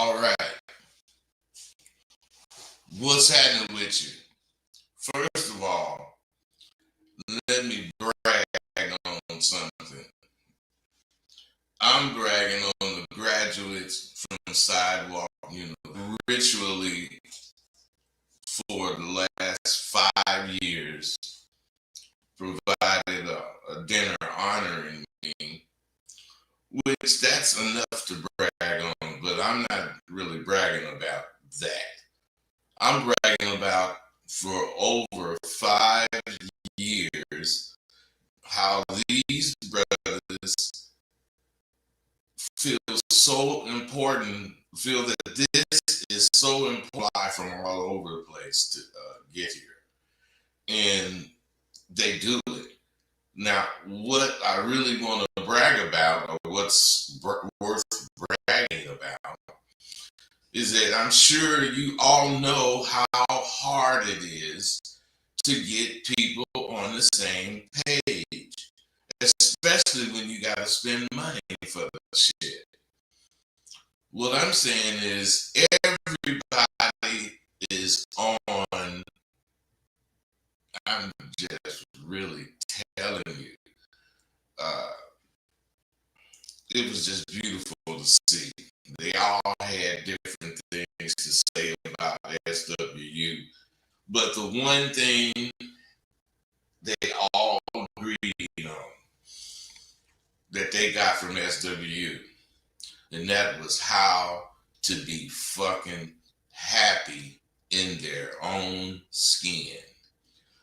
All right. What's happening with you? First of all, let me brag on something. I'm bragging on the graduates from Sidewalk, ritually for the last 5 years provided a dinner honoring me, which that's enough to brag on, but I'm not really bragging about that. I'm bragging about for over 5 years how these brothers feel so important, feel that this is so important from all over the place to get here. And they do it. Now, what I really want to brag about, or what's worth bragging about, is that I'm sure you all know how hard it is to get people on the same page, especially when you got to spend money for the shit. What I'm saying is everybody is on. I'm just really telling you. Uh, it was just beautiful to see. They all had different things to say about SWU. But the one thing they all agreed on that they got from SWU, and that was how to be fucking happy in their own skin.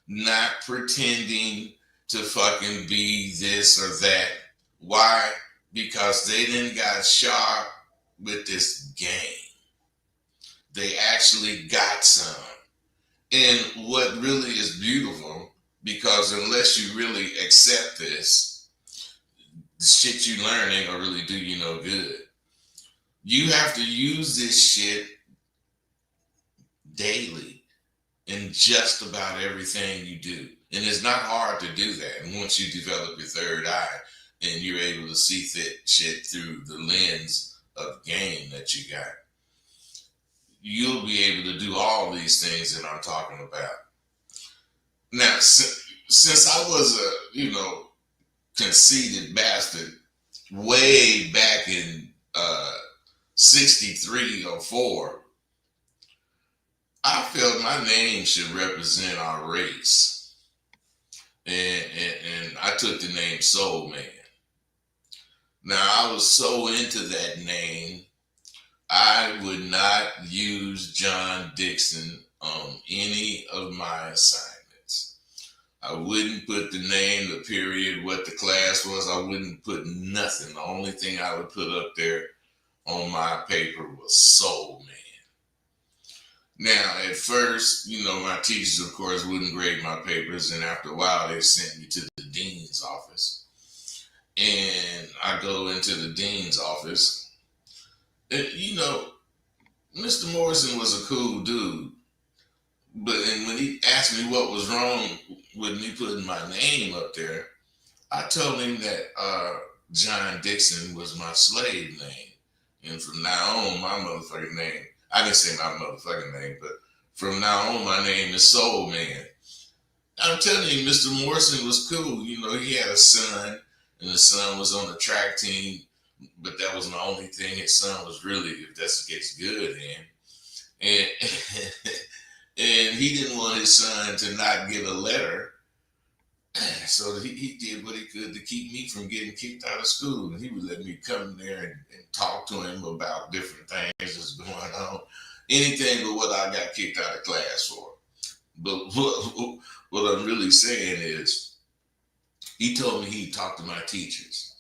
Not pretending to fucking be this or that. Why? Because they didn't got sharp with this game. They actually got some. And what really is beautiful, because unless you really accept this, the shit you learn ain't gonna really do you no good. You have to use this shit daily in just about everything you do. And it's not hard to do that. And once you develop your third eye and you're able to see shit through the lens of game that you got, you'll be able to do all these things that I'm talking about. Now, since I was a, conceited bastard way back in 63 or 4, I felt my name should represent our race. And I took the name Soul Man. Now, I was so into that name, I would not use John Dixon on any of my assignments. I wouldn't put the name, the period, what the class was. I wouldn't put nothing. The only thing I would put up there on my paper was Soul Man. Now, at first, my teachers, of course, wouldn't grade my papers, and after a while, they sent me to the dean's office. And I go into the dean's office, and, Mr. Morrison was a cool dude, but when he asked me what was wrong with me putting my name up there, I told him that John Dixon was my slave name, and from now on, my motherfucking name, I didn't say my motherfucking name, but from now on, my name is Soul Man. I'm telling you, Mr. Morrison was cool. He had a son, and the son was on the track team, but that wasn't the only thing his son was really, if that's the case, good in. And, and he didn't want his son to not get a letter, so he did what he could to keep me from getting kicked out of school. And he would let me come there and talk to him about different things that's going on. Anything but what I got kicked out of class for. But what I'm really saying is, he told me he talked to my teachers.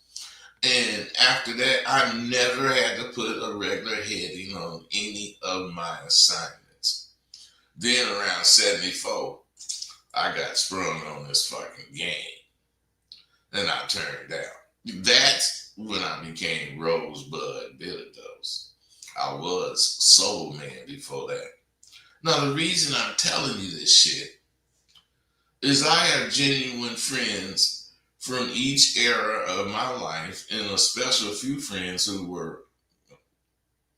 And after that, I never had to put a regular heading on any of my assignments. Then around 74, I got sprung on this fucking game. And I turned down. That's when I became Rosebud Billy Dose. I was Soul Man before that. Now, the reason I'm telling you this shit is I have genuine friends from each era of my life, and a special few friends who were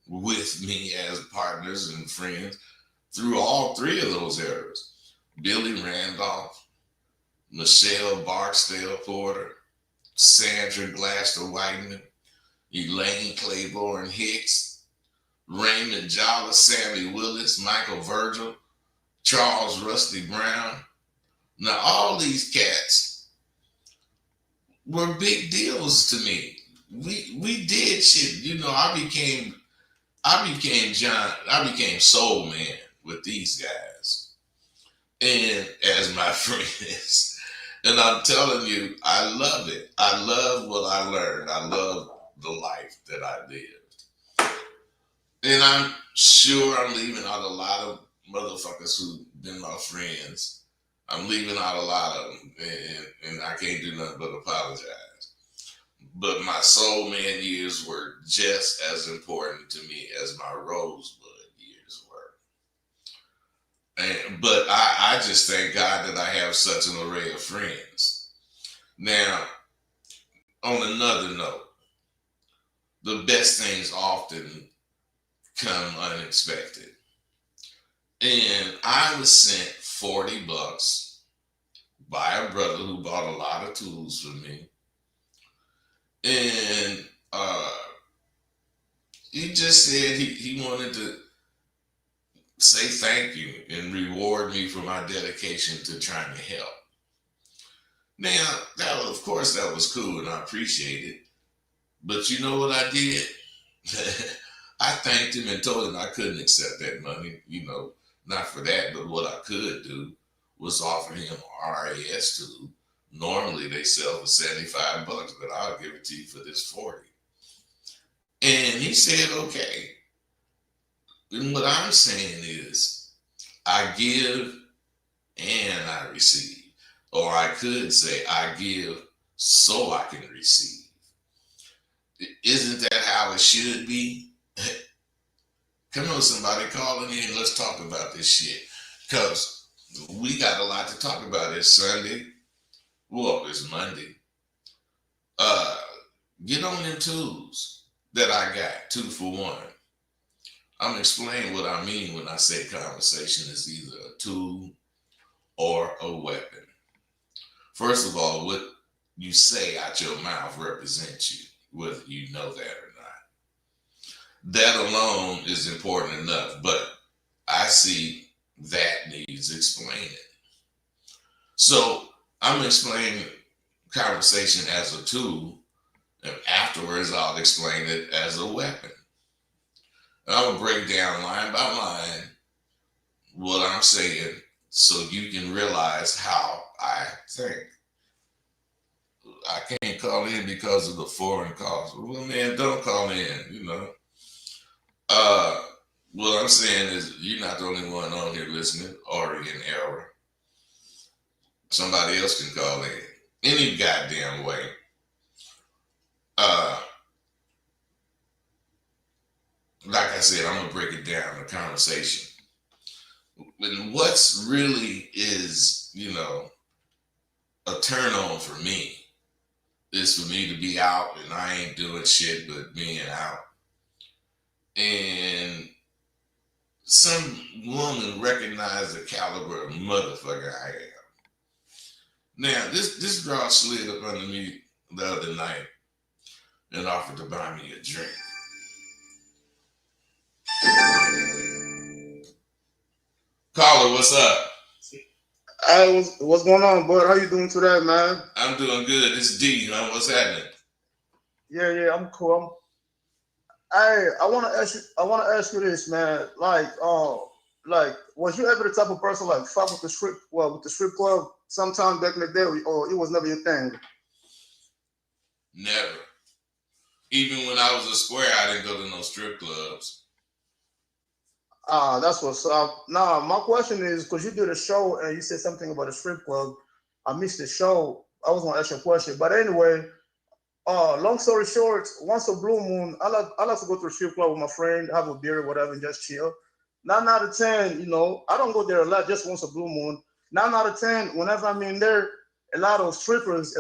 with me as partners and friends through all three of those eras. Billy Randolph, Michelle Barksdale Porter, Sandra Glaster Whiteman, Elaine Claiborne Hicks, Raymond Jolly, Sammy Willis, Michael Virgil, Charles Rusty Brown. Now, all these cats were big deals to me. We did shit. You know, I became Soul Man with these guys. And as my friends. And I'm telling you, I love it. I love what I learned. I love the life that I lived. And I'm sure I'm leaving out a lot of motherfuckers who've been my friends. I'm leaving out a lot of them. And I can't do nothing but apologize. But my Soul Man years were just as important to me as my Rosebud years were. But I just thank God that I have such an array of friends. Now, on another note, the best things often come unexpected. And I was sent $40 by a brother who bought a lot of tools for me. And he just said he wanted to say thank you and reward me for my dedication to trying to help. Now, of course, that was cool and I appreciate it. But you know what I did? I thanked him and told him I couldn't accept that money, you know, not for that, but what I could do was offer him RAS tool. Normally they sell for $75, but I'll give it to you for this 40. And he said, okay. And what I'm saying is, I give and I receive. Or I could say, I give so I can receive. Isn't that how it should be? Come on, somebody, calling in. Let's talk about this shit. Because we got a lot to talk about. It's Sunday. Well, it's Monday. Get on them tools that I got, 2 for 1. I'm explaining what I mean when I say conversation is either a tool or a weapon. First of all, what you say out your mouth represents you, whether you know that or not. That alone is important enough, but I see that needs explaining. So I'm explaining conversation as a tool, and afterwards I'll explain it as a weapon. And I will break down line by line what I'm saying so you can realize how I think. I can't call in because of the foreign calls. Well, man, don't call in, you know. What I'm saying is you're not the only one on here listening or in error. Somebody else can call in any goddamn way. Like I said, I'm going to break it down, the conversation. And what's really is, you know, a turn on for me is for me to be out and I ain't doing shit but being out. And some woman recognized the caliber of motherfucker I am. Now, this girl slid up under me the other night and offered to buy me a drink. Caller, what's up? Hey, what's going on, bud? How you doing today, man? I'm doing good. It's D, man. What's happening? Yeah, I'm cool. Hey, I want to ask you this, man. Like, was you ever the type of person like fuck with with the strip club sometime back in the day, or it was never your thing? Never. Even when I was a square, I didn't go to no strip clubs. That's what's up. Now, my question is, because you did a show and you said something about a strip club. I missed the show. I was gonna ask you a question, but anyway, long story short, once a blue moon, I like to go to a strip club with my friend, have a beer, whatever, and just chill. 9 out of 10, I don't go there a lot, just once a blue moon. 9 out of 10, whenever I'm in there, a lot of strippers,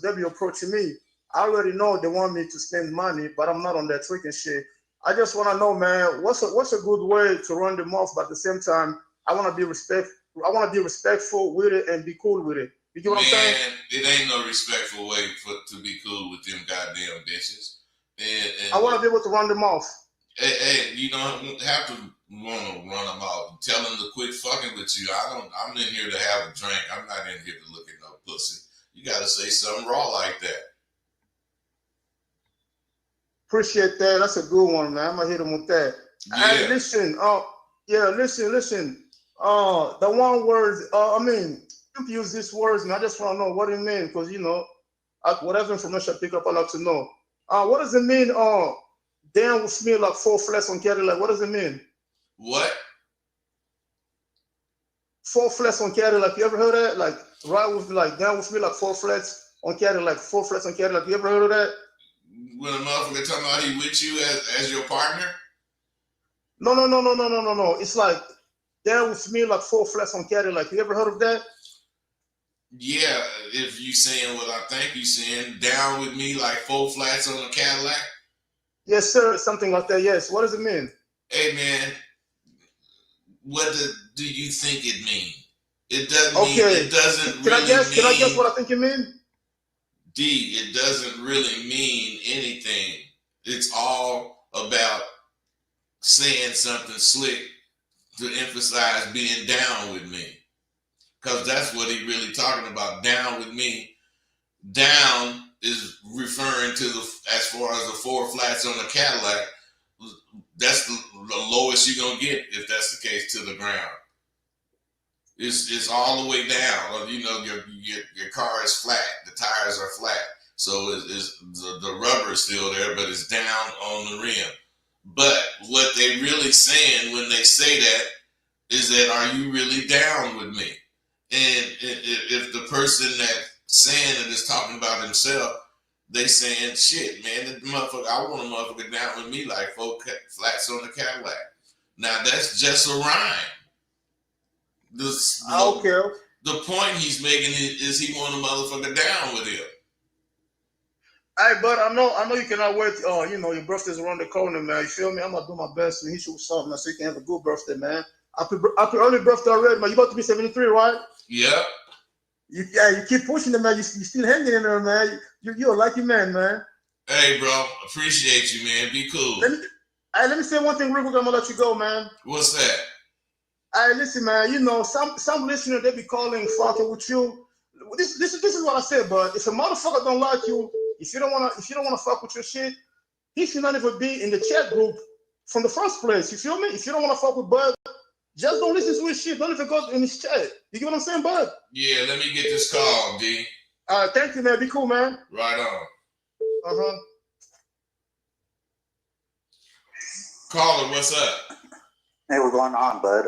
they be approaching me. I already know they want me to spend money, but I'm not on that tricking shit. I just want to know, man, what's a good way to run the mouth, but at the same time, I want to be I want to be respectful with it and be cool with it. You get what I'm saying? Man, it ain't no respectful way to be cool with them goddamn bitches. I want to be able to run the mouth. Hey, you don't have to want to run them off. Tell them to quit fucking with you. I'm in here to have a drink. I'm not in here to look at no pussy. You got to say something raw like that. Appreciate that. That's a good one, man. I'm gonna hit him with that. Yeah. Hey, listen. Listen. The one word. I mean, you can use these words, and I just want to know what it means, because whatever information I pick up, I like to know. What does it mean? Down with me like 4 flats on Cadillac. What does it mean? What? 4 flats on Cadillac. You ever heard of that? Like right with like down with me like 4 flats on Cadillac. 4 flats on Cadillac. You ever heard of that? When a motherfucker talking about he with you as your partner? No. It's like down with me like 4 flats on Cadillac. You ever heard of that? Yeah, if you saying what I think you saying, down with me like 4 flats on a Cadillac. Yes, sir. Something like that. Yes. What does it mean? Hey, man, what do you think it means? It doesn't mean. It doesn't Can really I guess? mean. Can I guess what I think it means? D. It doesn't really mean anything. It's all about saying something slick to emphasize being down with me, because that's what he really talking about. Down with me. Down is referring to as far as the 4 flats on a Cadillac. That's the lowest you're gonna get if that's the case, to the ground. It's all the way down. Your car is flat. The tires are flat, so the rubber is still there, but it's down on the rim. But what they really saying when they say that is that, are you really down with me? And if the person that saying it is talking about himself, they saying, shit, man, the motherfucker, I want a motherfucker down with me like 4 flats on the Cadillac. Now that's just a rhyme. Okay. The point he's making is he want a motherfucker down with him. Hey, but I know you cannot wait. Your birthday's around the corner, man. You feel me? I'm gonna do my best to hit you with something, man, so you can have a good birthday, man. Happy early birthday already, man. You about to be 73, right? Yep. You keep pushing it, man. You still hanging in there, man. You're a lucky man, man. Hey, bro, appreciate you, man. Be cool. Let me say one thing real quick. I'm gonna let you go, man. What's that? Hey, listen, man. Some listener, they be calling, fucking with you. This is what I said, but if a motherfucker don't like you, if you don't wanna fuck with your shit, he should not even be in the chat group from the first place. You feel me? If you don't wanna fuck with Bud, just don't listen to his shit. Don't even go in his chat. You get what I'm saying, Bud? Yeah, let me get this call, D. Thank you, man. Be cool, man. Right on. Uh-huh. Caller, what's up? Hey, what's going on, Bud?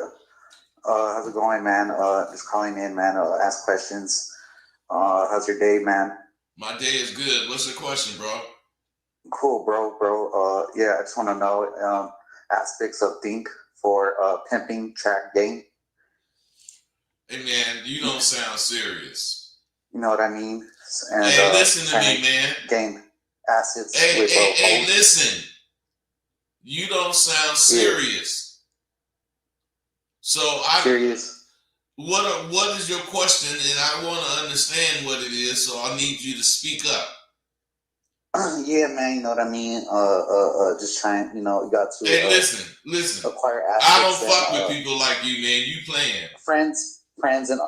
How's it going, man? Just calling in, man. Ask questions. How's your day, man? My day is good. What's the question, bro? Cool, bro. Yeah, I just want to know aspects of Think for pimping track game. Hey, man, you don't sound serious. You know what I mean? And, hey, listen to me, man. Game assets. Hey, listen. You don't sound serious. So serious. What is your question? And I want to understand what it is, so I need you to speak up. Yeah, man, you know what I mean? Just trying, you got to. Hey, listen. Acquire assets. I don't fuck with people like you, man. You playing. Friends and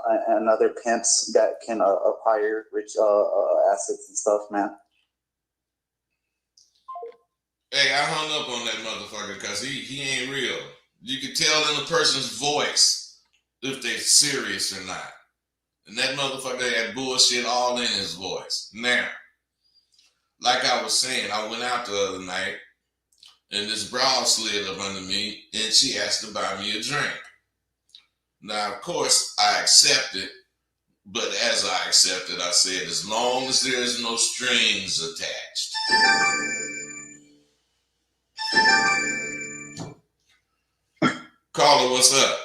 other pimps that can acquire rich assets and stuff, man. Hey, I hung up on that motherfucker because he ain't real. You can tell in a person's voice if they're serious or not. And that motherfucker had bullshit all in his voice. Now, like I was saying, I went out the other night and this broad slid up under me and she asked to buy me a drink. Now, of course, I accepted, but as I accepted, I said, as long as there's no strings attached. Caller, what's up?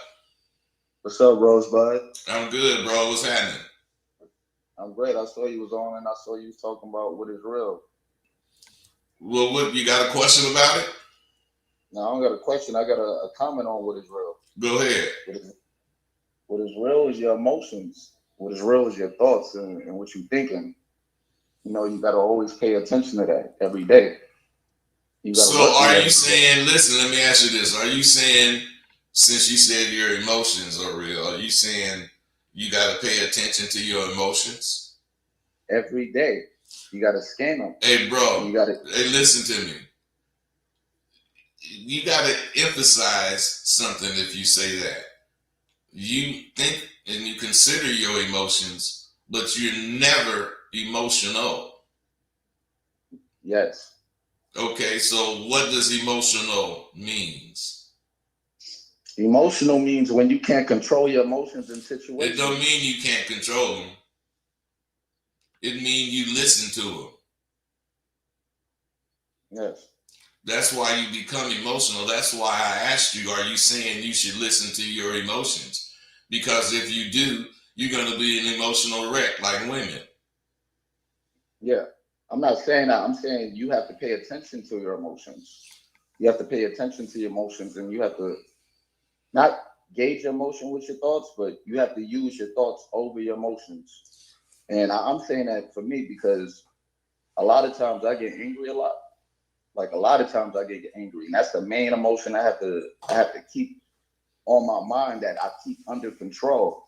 What's up, Rosebud? I'm good, bro. What's happening? I'm great. I saw you was on and I saw you was talking about what is real. Well, what, you got a question about it? Now I don't got a question. I got a comment on what is real. Go ahead. What is real is your emotions. What is real is your thoughts and what you're thinking. You know, you got to always pay attention to that every day. You got to So work on are that you every day. saying, listen, let me ask you this. Are you saying, since you said your emotions are real, are you saying you got to pay attention to your emotions? Every day. You got to scan them. Hey, bro, You got to. hey, listen to me. You got to emphasize something if you say that. You think and you consider your emotions, but you're never emotional. Yes. Okay, so what does emotional means? Emotional means when you can't control your emotions in It situations. don't mean you can't control them. It means you listen to them. Yes. That's why you become emotional. That's why I asked you, are you saying you should listen to your emotions? Because if you do, you're going to be an emotional wreck like women. Yeah. I'm not saying that. I'm saying you have to pay attention to your emotions. You have to pay attention to your emotions, and you have to not gauge your emotion with your thoughts, but you have to use your thoughts over your emotions. And I'm saying that for me because a lot of times I get angry a lot. Like a lot of times I get angry, and that's the main emotion I have to keep on my mind, that I keep under control.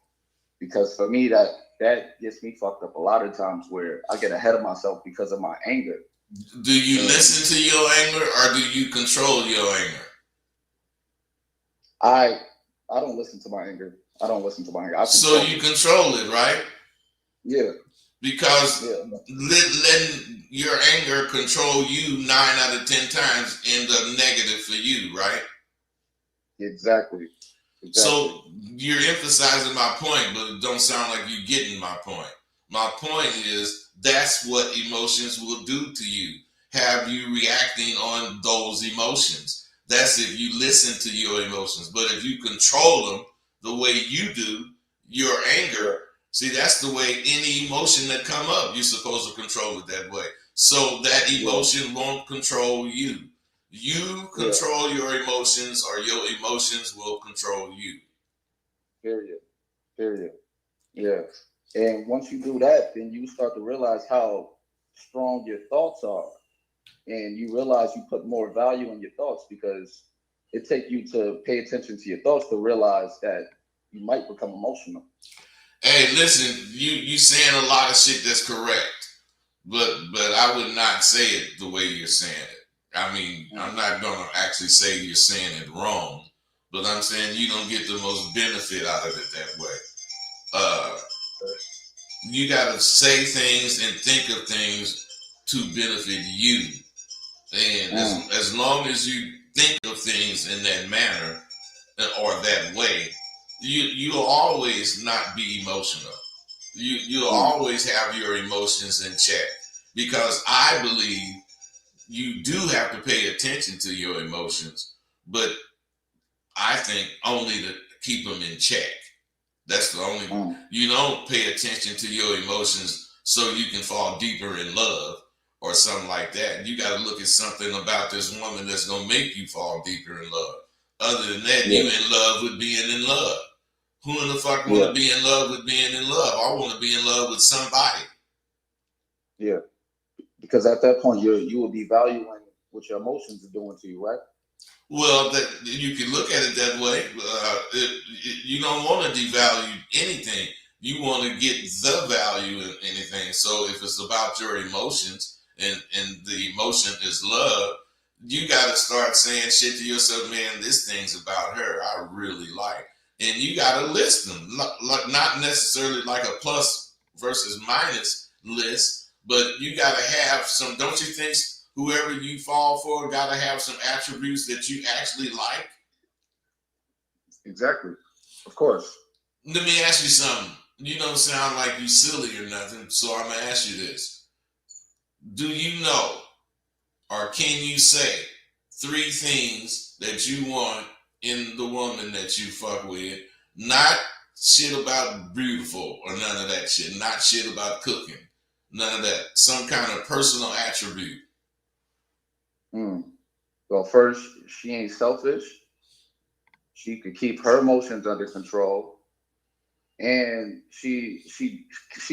Because for me, that gets me fucked up a lot of times, where I get ahead of myself because of my anger. Do you listen to your anger or do you control your anger? I don't listen to my anger. I don't listen to my anger. So you control it, right? Yeah. Because Yeah. letting your anger control you 9 out of 10 times end up negative for you, right? Exactly. So you're emphasizing my point, but it don't sound like you're getting my point. My point is that's what emotions will do to you. Have you reacting on those emotions? That's if you listen to your emotions. But if you control them the way you do, your anger, see, that's the way any emotion that come up, you're supposed to control it that way. So that emotion won't control you. You control your emotions or your emotions will control you. Period. Yeah. And once you do that, then you start to realize how strong your thoughts are. And you realize you put more value in your thoughts, because it takes you to pay attention to your thoughts to realize that you might become emotional. Hey, listen, you saying a lot of shit that's correct, but I would not say it the way you're saying it. I mean, I'm not gonna actually say you're saying it wrong, but I'm saying you don't get the most benefit out of it that way. You gotta say things and think of things to benefit you, and as long as you think of things in that manner or that way, you'll always not be emotional. You'll always have your emotions in check, because I believe you do have to pay attention to your emotions, but I think only to keep them in check. That's the only, you don't pay attention to your emotions so you can fall deeper in love or something like that. You got to look at something about this woman that's going to make you fall deeper in love. Other than that, you in love with being in love. Who in the fuck want to be in love with being in love? I want to be in love with somebody. Yeah. Because at that point, you will be valuing what your emotions are doing to you, right? Well, that you can look at it that way. You don't want to devalue anything. You want to get the value in anything. So if it's about your emotions and the emotion is love, you got to start saying shit to yourself, man, this thing's about her. I really like. And you got to list them. Not necessarily like a plus versus minus list, but you got to have some, don't you think? Whoever you fall for got to have some attributes that you actually like. Exactly. Of course. Let me ask you something. You don't sound like you silly or nothing, so I'm going to ask you this. Do you know, or can you say 3 things that you want in the woman that you fuck with? Not shit about beautiful or none of that shit. Not shit about cooking. None of that. Some kind of personal attribute. Well, first, she ain't selfish. She could keep her emotions under control, and she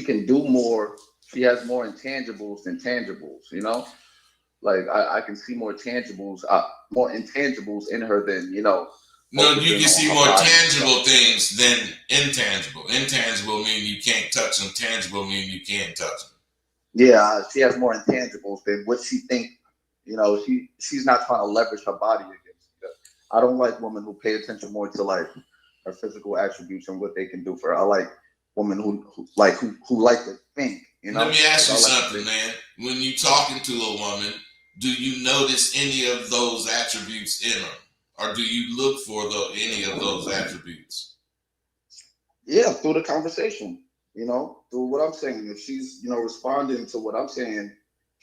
can do more. She has more intangibles than tangibles. You know, like I can see more intangibles in her than No, you focusing can on see her more body. tangible things than intangible. Intangible mean you can't touch them. Tangible mean you can touch them. Yeah, she has more intangibles than what she think. She's not trying to leverage her body against you. I don't like women who pay attention more to like her physical attributes and what they can do for her. I like women who like to think. Let me ask you Like something, man. When you talking to a woman, do you notice any of those attributes in her, or do you look for any of those attributes? Yeah, through the conversation. Through what I'm saying. If she's responding to what I'm saying,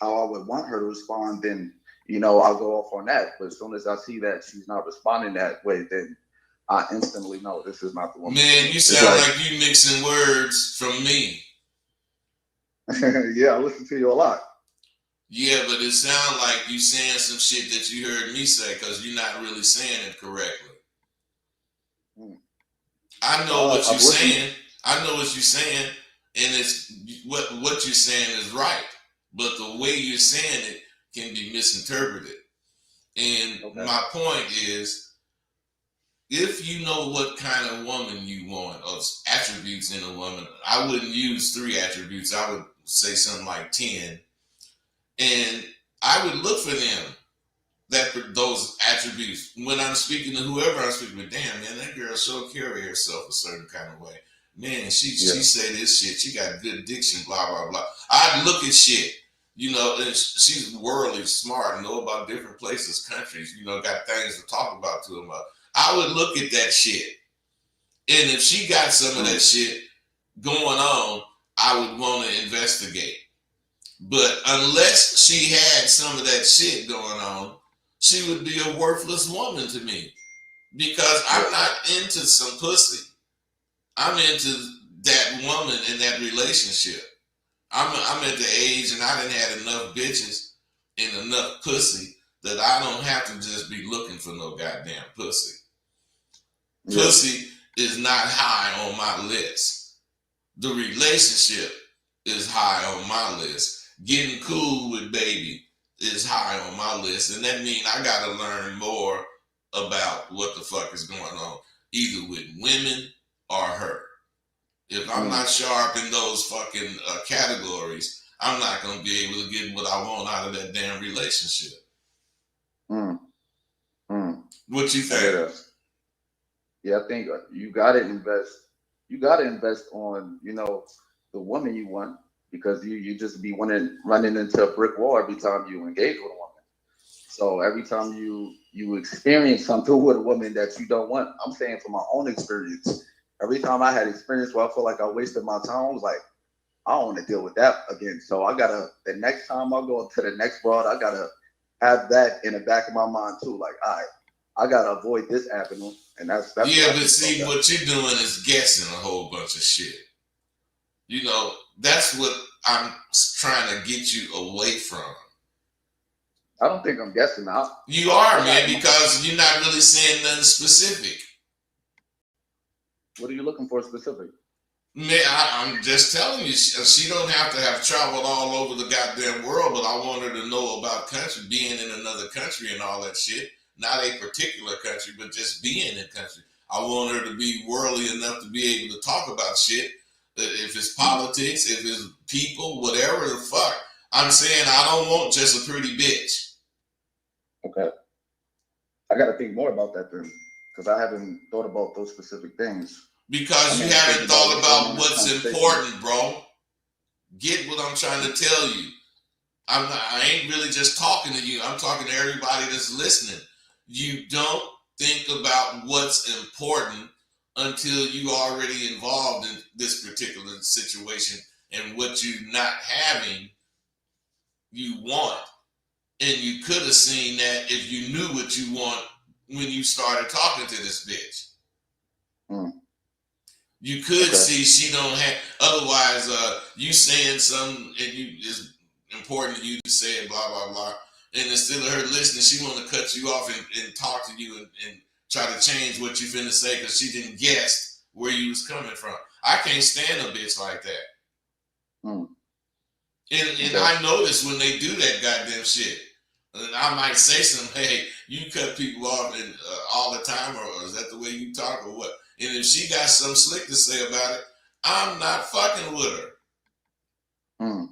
how I would want her to respond, then I'll go off on that. But as soon as I see that she's not responding that way, then I instantly know this is not the woman. Man, you sound like you mixing words from me. Yeah, I listen to you a lot. Yeah, but it sounds like you saying some shit that you heard me say because you're not really saying it correctly. I know what you're saying. I know what you're saying, and it's what you're saying is right. But the way you're saying it can be misinterpreted. And my point is, if you know what kind of woman you want, or attributes in a woman, I wouldn't use 3 attributes. I would say something like 10. And I would look for them, those attributes. When I'm speaking to whoever I'm speaking with, damn, man, that girl so carry herself a certain kind of way. Man, she say this shit. She got good diction, blah, blah, blah. I'd look at shit. And she's worldly smart, know about different places, countries, got things to talk about to them. I would look at that shit. And if she got some of that shit going on, I would want to investigate. But unless she had some of that shit going on, she would be a worthless woman to me. Because I'm not into some pussy. I'm into that woman in that relationship. I'm at the age, and I done had enough bitches and enough pussy that I don't have to just be looking for no goddamn pussy. Yeah. Pussy is not high on my list. The relationship is high on my list. Getting cool with baby is high on my list. And that means I got to learn more about what the fuck is going on, either with women or her. If I'm not sharp in those fucking categories, I'm not going to be able to get what I want out of that damn relationship. What you think? Yeah, I think you got to invest. You got to invest on, the woman you want, because you just be running into a brick wall every time you engage with a woman. So every time you experience something with a woman that you don't want, I'm saying from my own experience, every time I had experience where I feel like I wasted my time, I was like, I don't want to deal with that again. So the next time I go to the next broad, I gotta have that in the back of my mind too. Like, all right, I gotta avoid this avenue. And that's yeah, but see, what you're doing is guessing a whole bunch of shit. That's what I'm trying to get you away from. I don't think I'm guessing now. You are, man, because you're not really saying nothing specific. What are you looking for specific? Man, I'm just telling you, she don't have to have traveled all over the goddamn world, but I want her to know about country, being in another country and all that shit. Not a particular country, but just being in a country. I want her to be worldly enough to be able to talk about shit. If it's politics, if it's people, whatever the fuck. I'm saying I don't want just a pretty bitch. Okay. I got to think more about that then, because I haven't thought about those specific things. Because you haven't thought about what's important, bro. Get what I'm trying to tell you. I ain't really just talking to you. I'm talking to everybody that's listening. You don't think about what's important until you already involved in this particular situation, and what you not having, you want. And you could have seen that if you knew what you want when you started talking to this bitch. You could see she don't have, otherwise you saying something and it's important to you to say it, blah, blah, blah. and instead of her listening, she want to cut you off and talk to you and try to change what you finna say because she didn't guess where you was coming from. I can't stand a bitch like that. Mm. And I notice when they do that goddamn shit. And I might say something, hey, you cut people off and, all the time, or is that the way you talk, or what? And if she got something slick to say about it, I'm not fucking with her. Mm.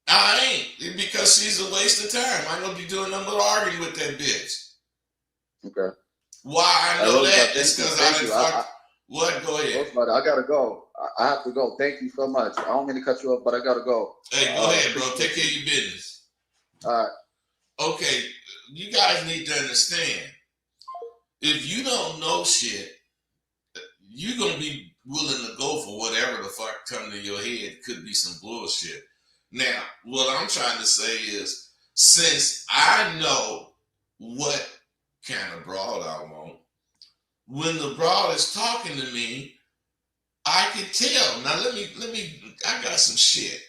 I ain't, because she's a waste of time. I ain't gonna be doing nothing but arguing with that bitch. Okay. Why I know that? Rosebud, It's because I didn't fuck. What? Go ahead. Rosebud, I gotta go. I have to go. Thank you so much. I don't mean to cut you off, but I gotta go. Hey, go ahead, bro. Take care of your business. All right. Okay, you guys need to understand. If you don't know shit, you're gonna be willing to go for whatever the fuck come to your head. Could be some bullshit. Now, what I'm trying to say is, since I know what kind of broad I want, when the broad is talking to me, I can tell. Now let me I got some shit.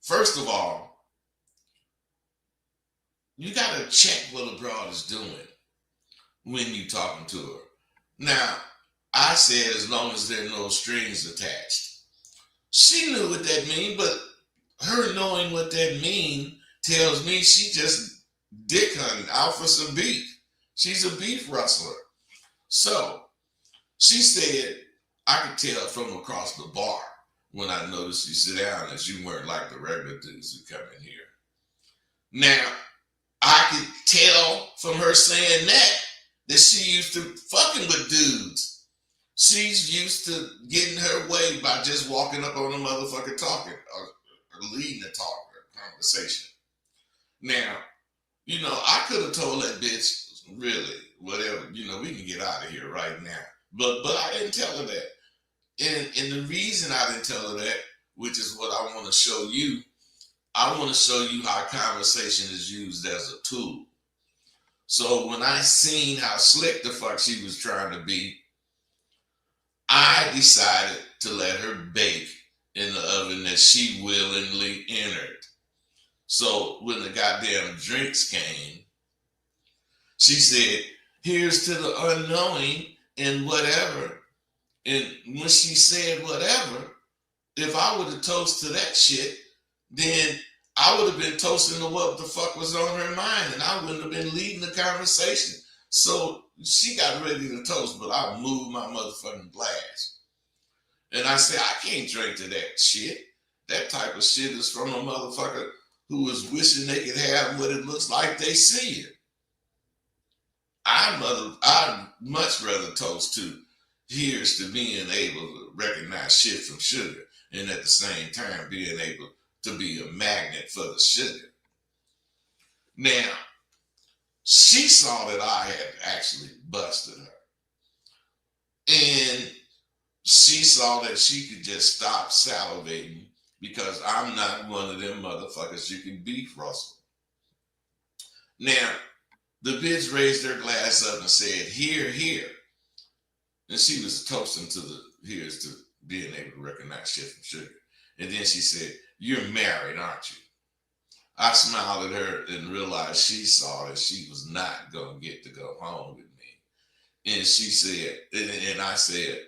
First of all, you gotta check what a broad is doing when you talking to her. Now, I said as long as there are no strings attached. She knew what that mean, but her knowing what that mean tells me she just dick hunting out for some beef. She's a beef rustler. So she said, I could tell from across the bar when I noticed you sit down that you weren't like the regular dudes who come in here. Now, I could tell from her saying that she used to fucking with dudes. She's used to getting her way by just walking up on a motherfucker talking or leading the talk or conversation. Now, you know, I could have told that bitch, really, whatever, you know, we can get out of here right now. But I didn't tell her that. And the reason I didn't tell her that, which is what I want to show you, I want to show you how conversation is used as a tool. So when I seen how slick the fuck she was trying to be, I decided to let her bake in the oven that she willingly entered. So when the goddamn drinks came, she said, here's to the unknowing and whatever. And when she said whatever, if I would have toasted to that shit, then I would have been toasting to what the fuck was on her mind, and I wouldn't have been leading the conversation. So she got ready to toast, but I moved my motherfucking glass. And I said, I can't drink to that shit. That type of shit is from a motherfucker who is wishing they could have what it looks like they see it. I'd much rather toast to here's to being able to recognize shit from sugar, and at the same time being able to be a magnet for the sugar. Now, she saw that I had actually busted her. And she saw that she could just stop salivating because I'm not one of them motherfuckers you can beef rustle. Now, the bitch raised her glass up and said, here, here. And she was toasting to the here's to being able to recognize shit from sugar. And then she said, you're married, aren't you? I smiled at her and realized she saw that she was not going to get to go home with me. And she said, and I said,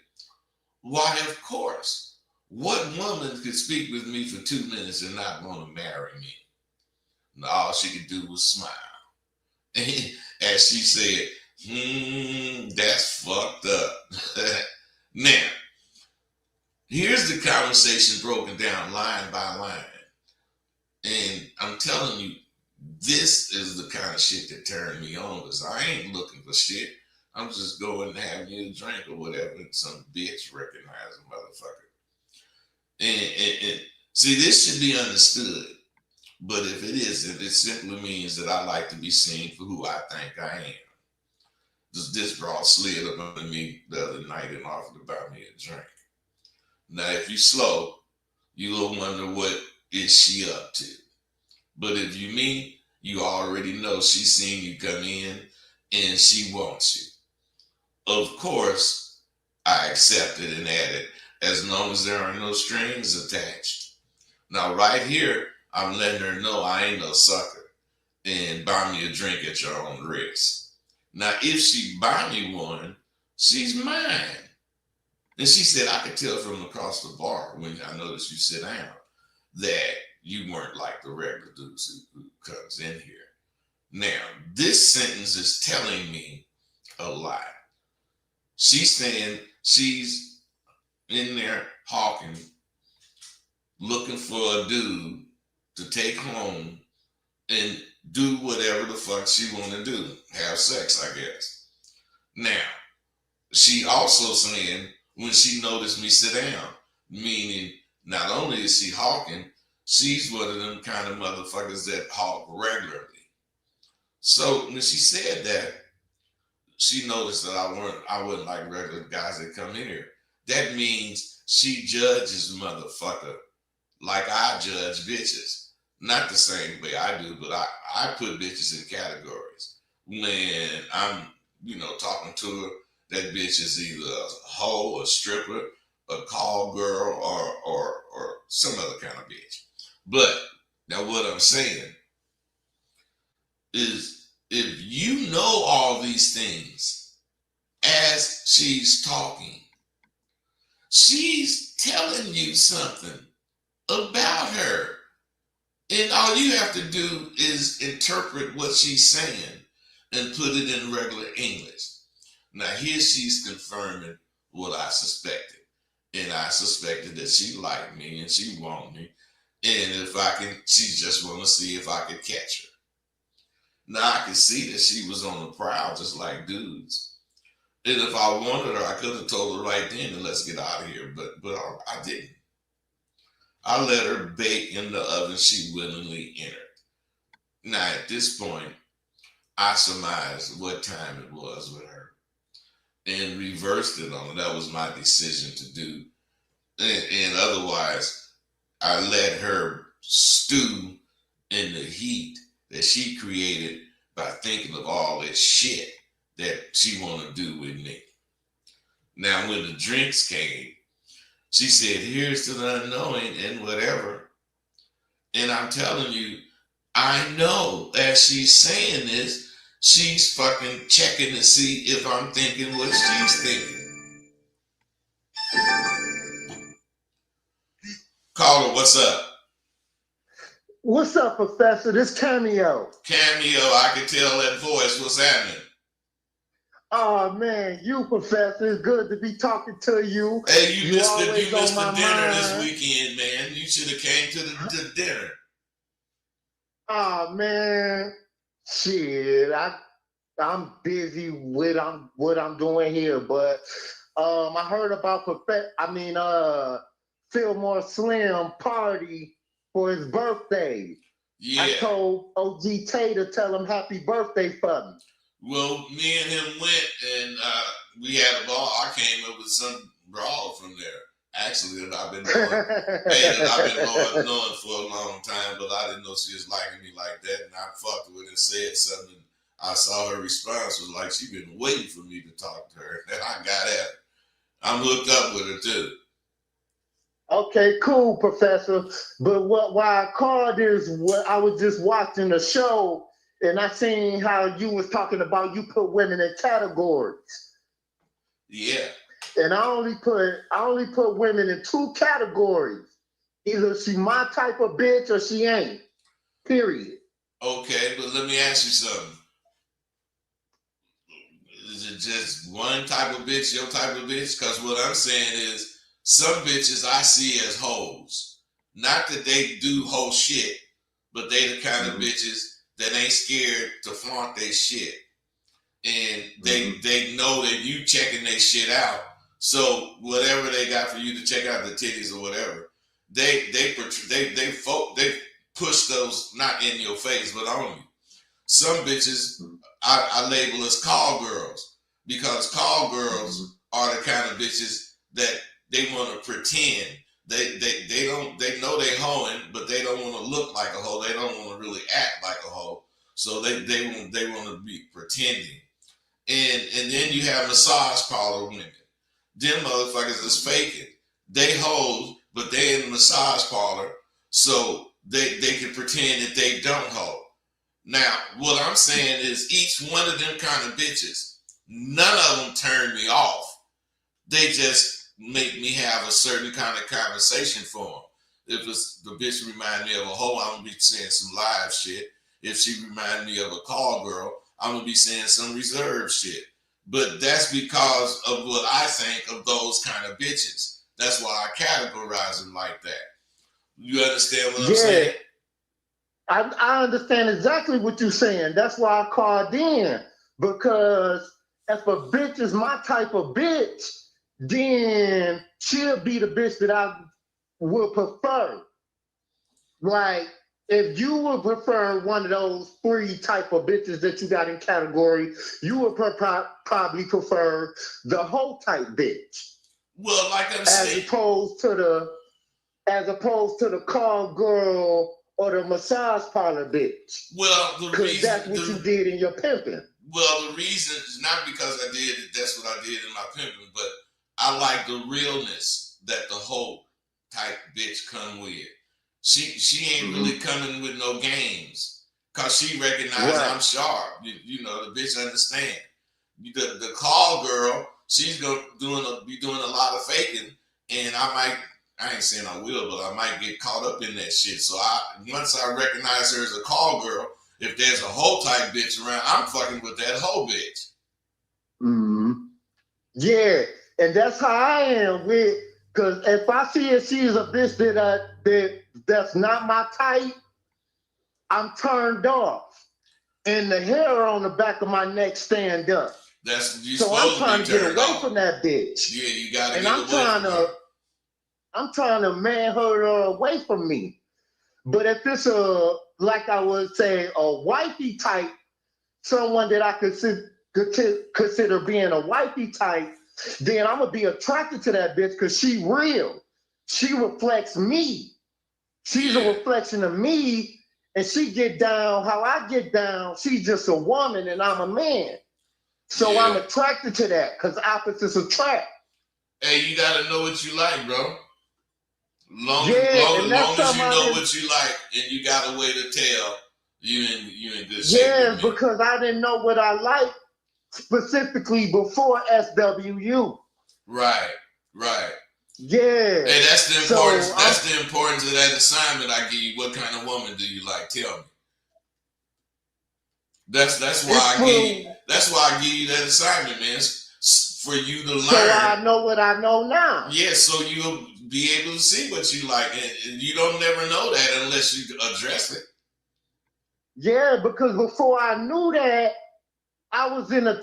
why, of course. What woman could speak with me for 2 minutes and not want to marry me? And all she could do was smile. And as she said, that's fucked up. Now, here's the conversation broken down line by line. And I'm telling you, this is the kind of shit that turned me on, because I ain't looking for shit. I'm just going and having a drink or whatever, and some bitch recognize a motherfucker. And see, this should be understood. But if it isn't, it simply means that I like to be seen for who I think I am. This broad slid up under me the other night and offered to buy me a drink. Now, if you slow, you'll wonder what is she up to. But if you me, you already know she's seen you come in and she wants you. Of course, I accepted and added, as long as there are no strings attached. Now, right here, I'm letting her know I ain't no sucker and buy me a drink at your own risk. Now, if she buy me one, she's mine. And she said, I could tell from across the bar when I noticed you sit down that you weren't like the regular dudes who comes in here. Now, this sentence is telling me a lot. She's saying she's in there hawking, looking for a dude to take home and do whatever the fuck she want to do. Have sex, I guess. Now, she also saying when she noticed me sit down, meaning not only is she hawking, she's one of them kind of motherfuckers that hawk regularly. So when she said that, she noticed that I wouldn't like regular guys that come in here. That means she judges motherfucker like I judge bitches. Not the same way I do, but I put bitches in categories. When I'm, talking to her, that bitch is either a hoe, a stripper, a call girl, or some other kind of bitch. But now what I'm saying is if you know all these things as she's talking, she's telling you something about her. And all you have to do is interpret what she's saying and put it in regular English. Now here she's confirming what I suspected. And I suspected that she liked me and she wanted me. And she just want to see if I could catch her. Now I could see that she was on the prowl just like dudes. And if I wanted her, I could have told her right then and let's get out of here. But I didn't. I let her bake in the oven she willingly entered. Now at this point, I surmised what time it was with her and reversed it on her. That was my decision to do. And otherwise, I let her stew in the heat that she created by thinking of all this shit that she want to do with me. Now, when the drinks came, she said, here's to the unknowing and whatever. And I'm telling you, I know as she's saying this, she's fucking checking to see if I'm thinking what she's thinking. Caller, what's up? What's up, Professor? This Cameo. Cameo, I can tell that voice. What's happening? Oh man, you Professor, it's good to be talking to you. Hey, you missed the dinner mind. this weekend, man. You should have came to the dinner. Oh man, shit, I'm busy with what I'm doing here, but I heard about Fillmore Slim party for his birthday. Yeah. I told OG Tay to tell him happy birthday for me. Well, me and him went and we had a ball. I came up with some brawl from there. Actually, I've been knowing for a long time, but I didn't know she was liking me like that. And I fucked with her and said something. I saw her response was like she been waiting for me to talk to her. And I got at her. I'm hooked up with her too. Okay, cool, Professor. But why I called is I was just watching the show and I seen how you was talking about you put women in categories. Yeah. And I only put women in two categories. Either she my type of bitch or she ain't. Period. Okay, but let me ask you something. Is it just one type of bitch, your type of bitch? Because what I'm saying is some bitches I see as hoes. Not that they do hoe shit, but they the kind of bitches that ain't scared to flaunt their shit. And they know that you checking their shit out. So whatever they got for you to check out, the titties or whatever, they push those not in your face, but on you. Some bitches I label as call girls because call girls are the kind of bitches that they want to pretend. They know they hoeing, but they don't want to look like a hoe. They don't want to really act like a hoe. So they want to be pretending. And then you have massage parlor women. Them motherfuckers is faking. They hoes, but they in the massage parlor. so they can pretend that they don't hold. Now, what I'm saying is each one of them kind of bitches, none of them turn me off. They just make me have a certain kind of conversation for them. If the bitch remind me of a hoe, I'm gonna be saying some live shit. If she remind me of a call girl, I'm gonna be saying some reserved shit. But that's because of what I think of those kind of bitches. That's why I categorize them like that. You understand what I'm saying? I understand exactly what you're saying. That's why I called in. Because if a bitch is my type of bitch, then she'll be the bitch that I would prefer. Like, if you would prefer one of those 3 type of bitches that you got in category, you would probably prefer the hoe type bitch. Well, like I'm saying, as opposed to the call girl or the massage parlor bitch. well, the Because reason that's what you did in your pimping. well, the reason is not because I did it. That's what I did in my pimping, but I like the realness that the whole type bitch come with. She ain't really coming with no games, cause she recognizes I'm sharp. You know, the bitch understand. The call girl, she's gonna be doing a lot of faking, and I ain't saying I will, but I might get caught up in that shit. So once I recognize her as a call girl, if there's a hoe type bitch around, I'm fucking with that hoe bitch. Yeah, and that's how I am with. Cause if I see she's a bitch that's not my type, I'm turned off, and the hair on the back of my neck stand up. So I'm trying to get away from that bitch. Yeah, you gotta and get I'm away trying from her. I'm trying to man her away from me. But if it's like I would say, a wifey type, someone that I could consider being a wifey type, then I'm gonna be attracted to that bitch because she real. She reflects me. She's a reflection of me, and she get down how I get down. She's just a woman, and I'm a man. So I'm attracted to that because opposites attract. Hey, you gotta know what you like, bro. Long as you know what you like, and you got a way to tell, you in good shape. Yeah, because I didn't know what I liked specifically before SWU. Right. Yeah. Hey, that's the importance. That's the importance of that assignment I give you. What kind of woman do you like? Tell me. That's why I give you that assignment, man. For you to learn. So I know what I know now. Yeah, so you'll be able to see what you like, and you don't never know that unless you address it. Yeah, because before I knew that, I was in a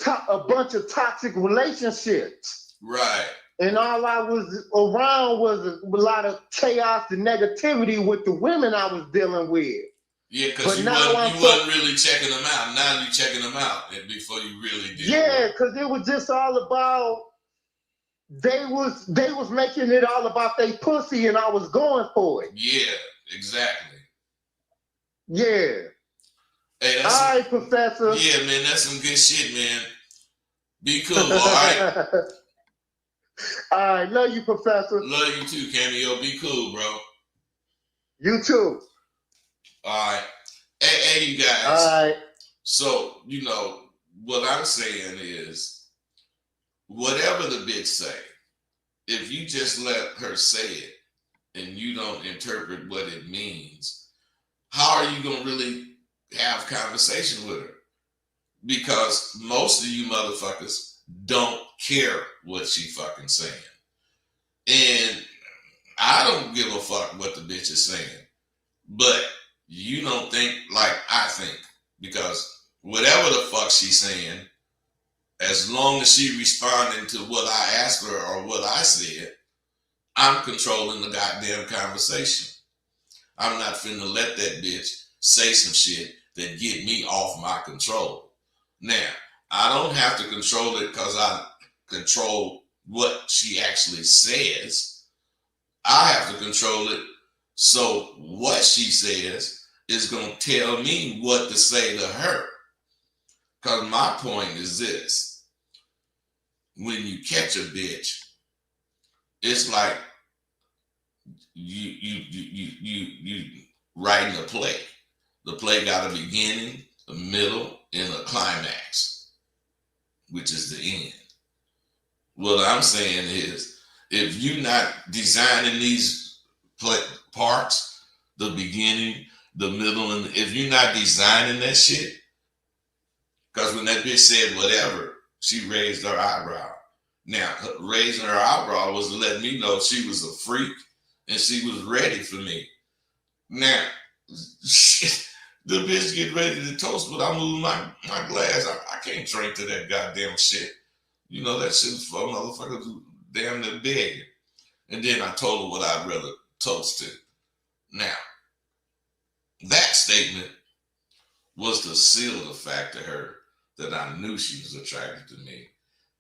bunch of toxic relationships. Right. And all I was around was a lot of chaos and negativity with the women I was dealing with. Yeah, because you wasn't really checking them out. Now you checking them out before you really did. Yeah, because it was just all about they was making it all about they pussy, and I was going for it. Yeah, exactly. Yeah. Hey, all right, Professor. Yeah, man, that's some good shit, man. Be cool, all right? All right, love you, Professor. Love you too, Cameo. Be cool, bro. You too. All right. Hey, you guys. All right. So, what I'm saying is, whatever the bitch say, if you just let her say it and you don't interpret what it means, how are you going to really have conversation with her? Because most of you motherfuckers don't care what she fucking saying. And I don't give a fuck what the bitch is saying. But you don't think like I think. Because whatever the fuck she's saying, as long as she responding to what I asked her or what I said, I'm controlling the goddamn conversation. I'm not finna let that bitch say some shit that get me off my control. Now, I don't have to control it because I control what she actually says. I have to control it so what she says is going to tell me what to say to her. Because my point is this. When you catch a bitch, it's like you writing a play. The play got a beginning, a middle, and a climax, which is the end. What I'm saying is, if you're not designing these parts, the beginning, the middle, and if you're not designing that shit, because when that bitch said whatever, she raised her eyebrow. Now, raising her eyebrow was to let me know she was a freak and she was ready for me. Now, shit, the bitch get ready to toast, but I move my glass. I can't drink to that goddamn shit. You know, that shit's for motherfuckers who damn near begging. And then I told her what I'd rather toast to. Now, that statement was to seal the fact to her that I knew she was attracted to me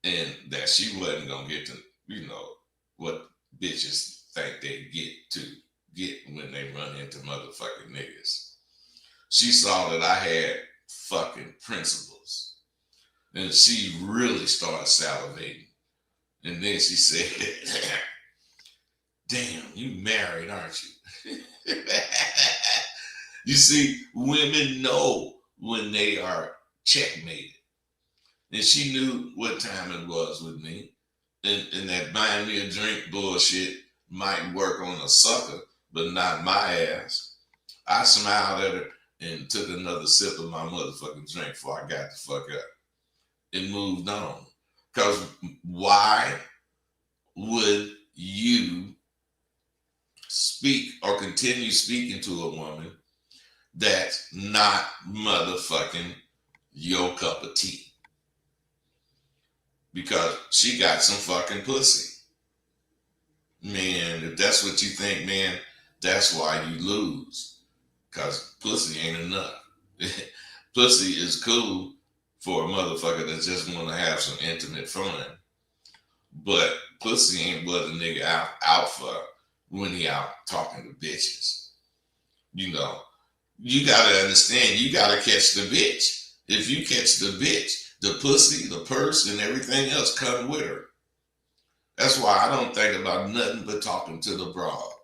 and that she wasn't going to get to, you know, what bitches think they get when they run into motherfucking niggas. She saw that I had fucking principles. And she really started salivating. And then she said, damn, you married, aren't you? You see, women know when they are checkmated. And she knew what time it was with me. And that buying me a drink bullshit might work on a sucker, but not my ass. I smiled at her and took another sip of my motherfucking drink before I got the fuck up and moved on. Because why would you speak or continue speaking to a woman that's not motherfucking your cup of tea? Because she got some fucking pussy. Man, if that's what you think, man, that's why you lose. Because pussy ain't enough. Pussy is cool for a motherfucker that just want to have some intimate fun. But pussy ain't what a nigga out for when he out talking to bitches. You know, you gotta understand, you gotta catch the bitch. If you catch the bitch, the pussy, the purse, and everything else come with her. That's why I don't think about nothing but talking to the broad.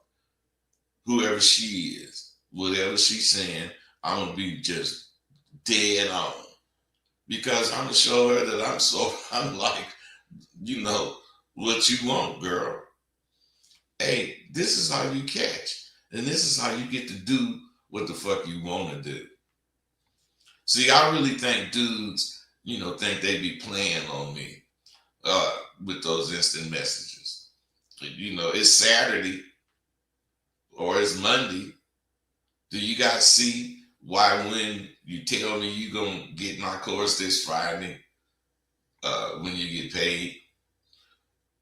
Whoever she is, whatever she's saying, I'm gonna be just dead on. Because I'm gonna show her that I'm like, you know, what you want, girl. Hey, this is how you catch. And this is how you get to do what the fuck you want to do. See, I really think dudes, you know, think they be playing on me with those instant messages. You know, it's Saturday or it's Monday. Do you guys see why when you tell me you gonna get my course this Friday when you get paid?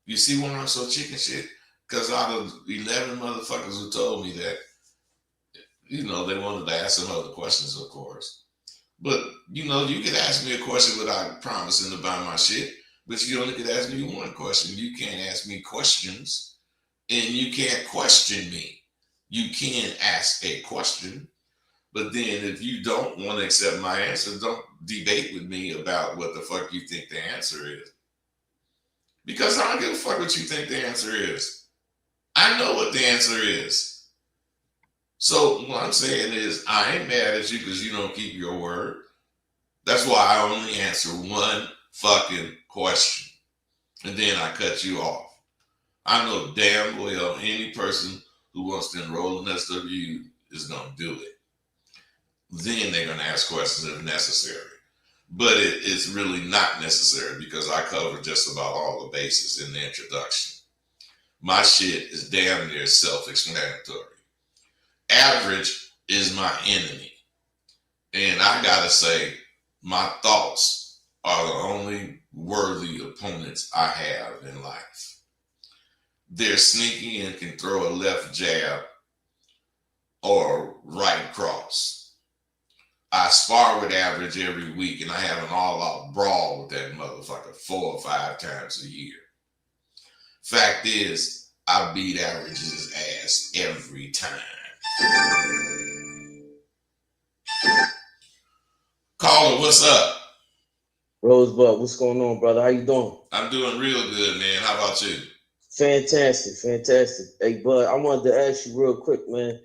You see why I'm so chicken shit? Because out of 11 motherfuckers who told me that, you know, they wanted to ask some other questions, of course. But, you know, you could ask me a question without promising to buy my shit, but you only could ask me one question. You can't ask me questions, and you can't question me. You can ask a question, but then if you don't want to accept my answer, don't debate with me about what the fuck you think the answer is. Because I don't give a fuck what you think the answer is. I know what the answer is. So what I'm saying is, I ain't mad at you because you don't keep your word. That's why I only answer one fucking question. And then I cut you off. I know damn well any person who wants to enroll in SWU is going to do it. Then they're going to ask questions if necessary. But it's really not necessary because I cover just about all the bases in the introduction. My shit is damn near self-explanatory. Average is my enemy. And I gotta say, my thoughts are the only worthy opponents I have in life. They're sneaky and can throw a left jab or right cross. I spar with Average every week and I have an all-out brawl with that motherfucker 4 or 5 times a year. Fact is, I beat Average's ass every time. Caller, what's up? Rosebud, what's going on, brother? How you doing? I'm doing real good, man. How about you? Fantastic, fantastic. Hey, bud, I wanted to ask you real quick, man.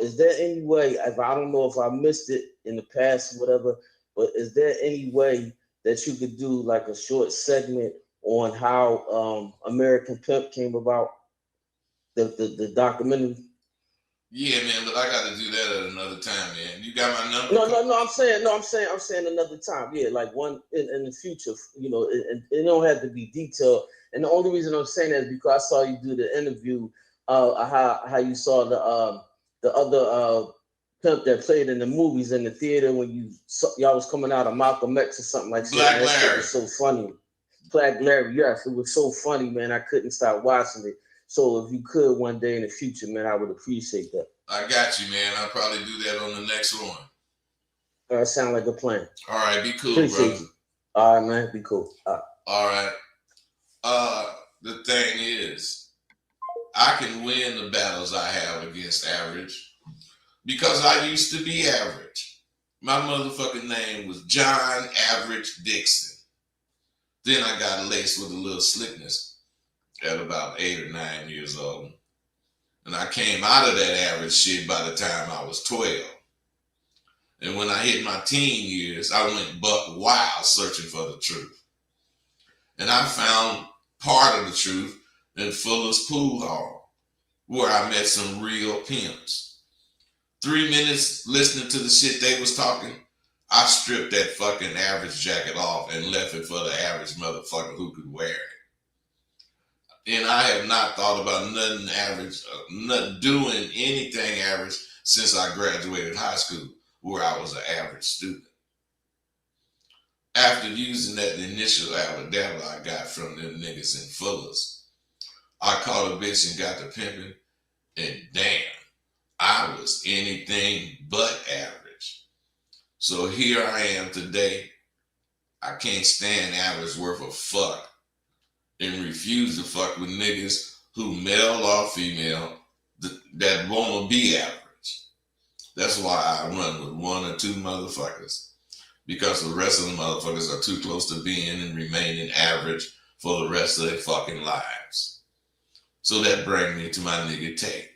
Is there any way, if I don't know if I missed it in the past or whatever, but is there any way that you could do like a short segment on how American Pimp came about, the documentary? Yeah, man, but I got to do that at another time, man. You got my number? No. I'm saying another time. Yeah, like one in the future. You know, it don't have to be detailed. And the only reason I'm saying that is because I saw you do the interview. How you saw the other pimp that played in the movies in the theater when y'all was coming out of Malcolm X or something like that. Black That shit Larry. was so funny. Black Larry, yes, it was so funny, man. I couldn't stop watching it. So if you could one day in the future, man, I would appreciate that. I got you, man. I'll probably do that on the next one. Sound like a plan. All right, be cool, Appreciate brother. you. All right, man, be cool. All right. The thing is, I can win the battles I have against average because I used to be average. My motherfucking name was John Average Dixon. Then I got laced with a little slickness at about 8 or 9 years old. And I came out of that average shit by the time I was 12. And when I hit my teen years, I went buck wild searching for the truth. And I found part of the truth in Fuller's Pool Hall, where I met some real pimps. 3 minutes listening to the shit they was talking, I stripped that fucking average jacket off and left it for the average motherfucker who could wear it. And I have not thought about nothing average, not doing anything average since I graduated high school, where I was an average student. After using that initial abracadabra I got from them niggas in Fuller's, I caught a bitch and got to pimping, and damn, I was anything but average. So here I am today. I can't stand average worth a fuck and refuse to fuck with niggas who, male or female, that wanna be average. That's why I run with 1 or 2 motherfuckers, because the rest of the motherfuckers are too close to being and remaining average for the rest of their fucking lives. So that brings me to my nigga Tay.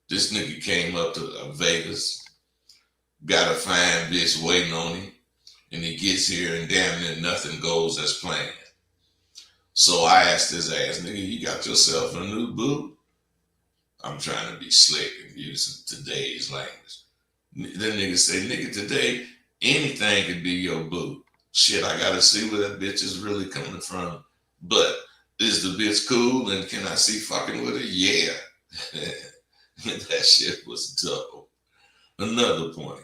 This nigga came up to Vegas, got a fine bitch waiting on him, and he gets here and damn near nothing goes as planned. So I asked his ass, nigga, you got yourself a new boo? I'm trying to be slick and using today's language. The nigga say, nigga, today, anything could be your boo. Shit, I gotta see where that bitch is really coming from. But is the bitch cool and can I see fucking with her? Yeah. That shit was dope. Another point.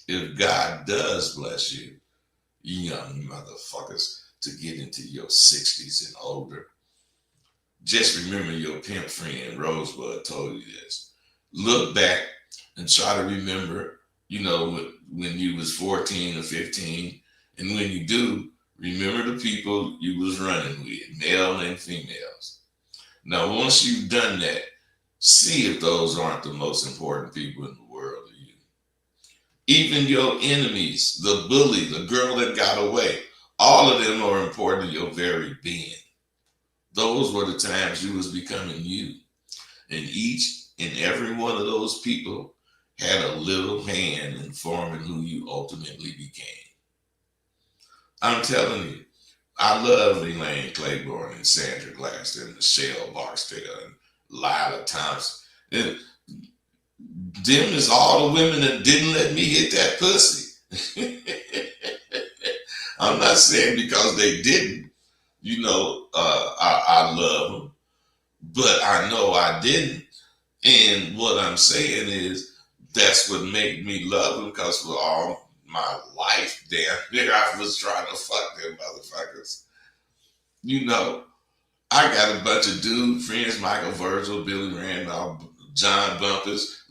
If God does bless you, you young motherfuckers, to get into your 60s and older, just remember your pimp friend Rosebud told you this. Look back and try to remember, you know, when you was 14 or 15, and when you do, remember the people you was running with, male and females. Now, once you've done that, see if those aren't the most important people in the world to you. Even your enemies, the bully, the girl that got away, all of them are important to your very being. Those were the times you was becoming you. And each and every one of those people had a little hand in forming who you ultimately became. I'm telling you, I love Elaine Claiborne and Sandra Glasser and Michelle Barksdale and Lila Thompson. And them is all the women that didn't let me hit that pussy. I'm not saying because they didn't, you know, I love them, but I know I didn't. And what I'm saying is that's what made me love them, because for all my life, damn near, I was trying to fuck them motherfuckers. You know, I got a bunch of dude friends, Michael Virgil, Billy Randolph, John Bumpers,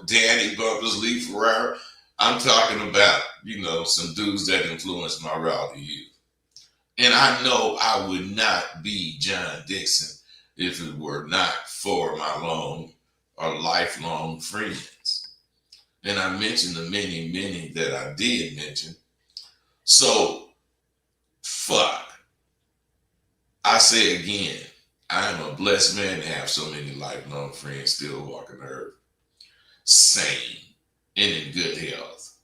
Danny Bumpers, Lee Ferrara. I'm talking about, you know, some dudes that influenced my rowdy youth. And I know I would not be John Dixon if it were not for my long or lifelong friends. And I mentioned the many, many that I did mention. So, fuck. I say again, I am a blessed man to have so many lifelong friends still walking the earth, sane and in good health.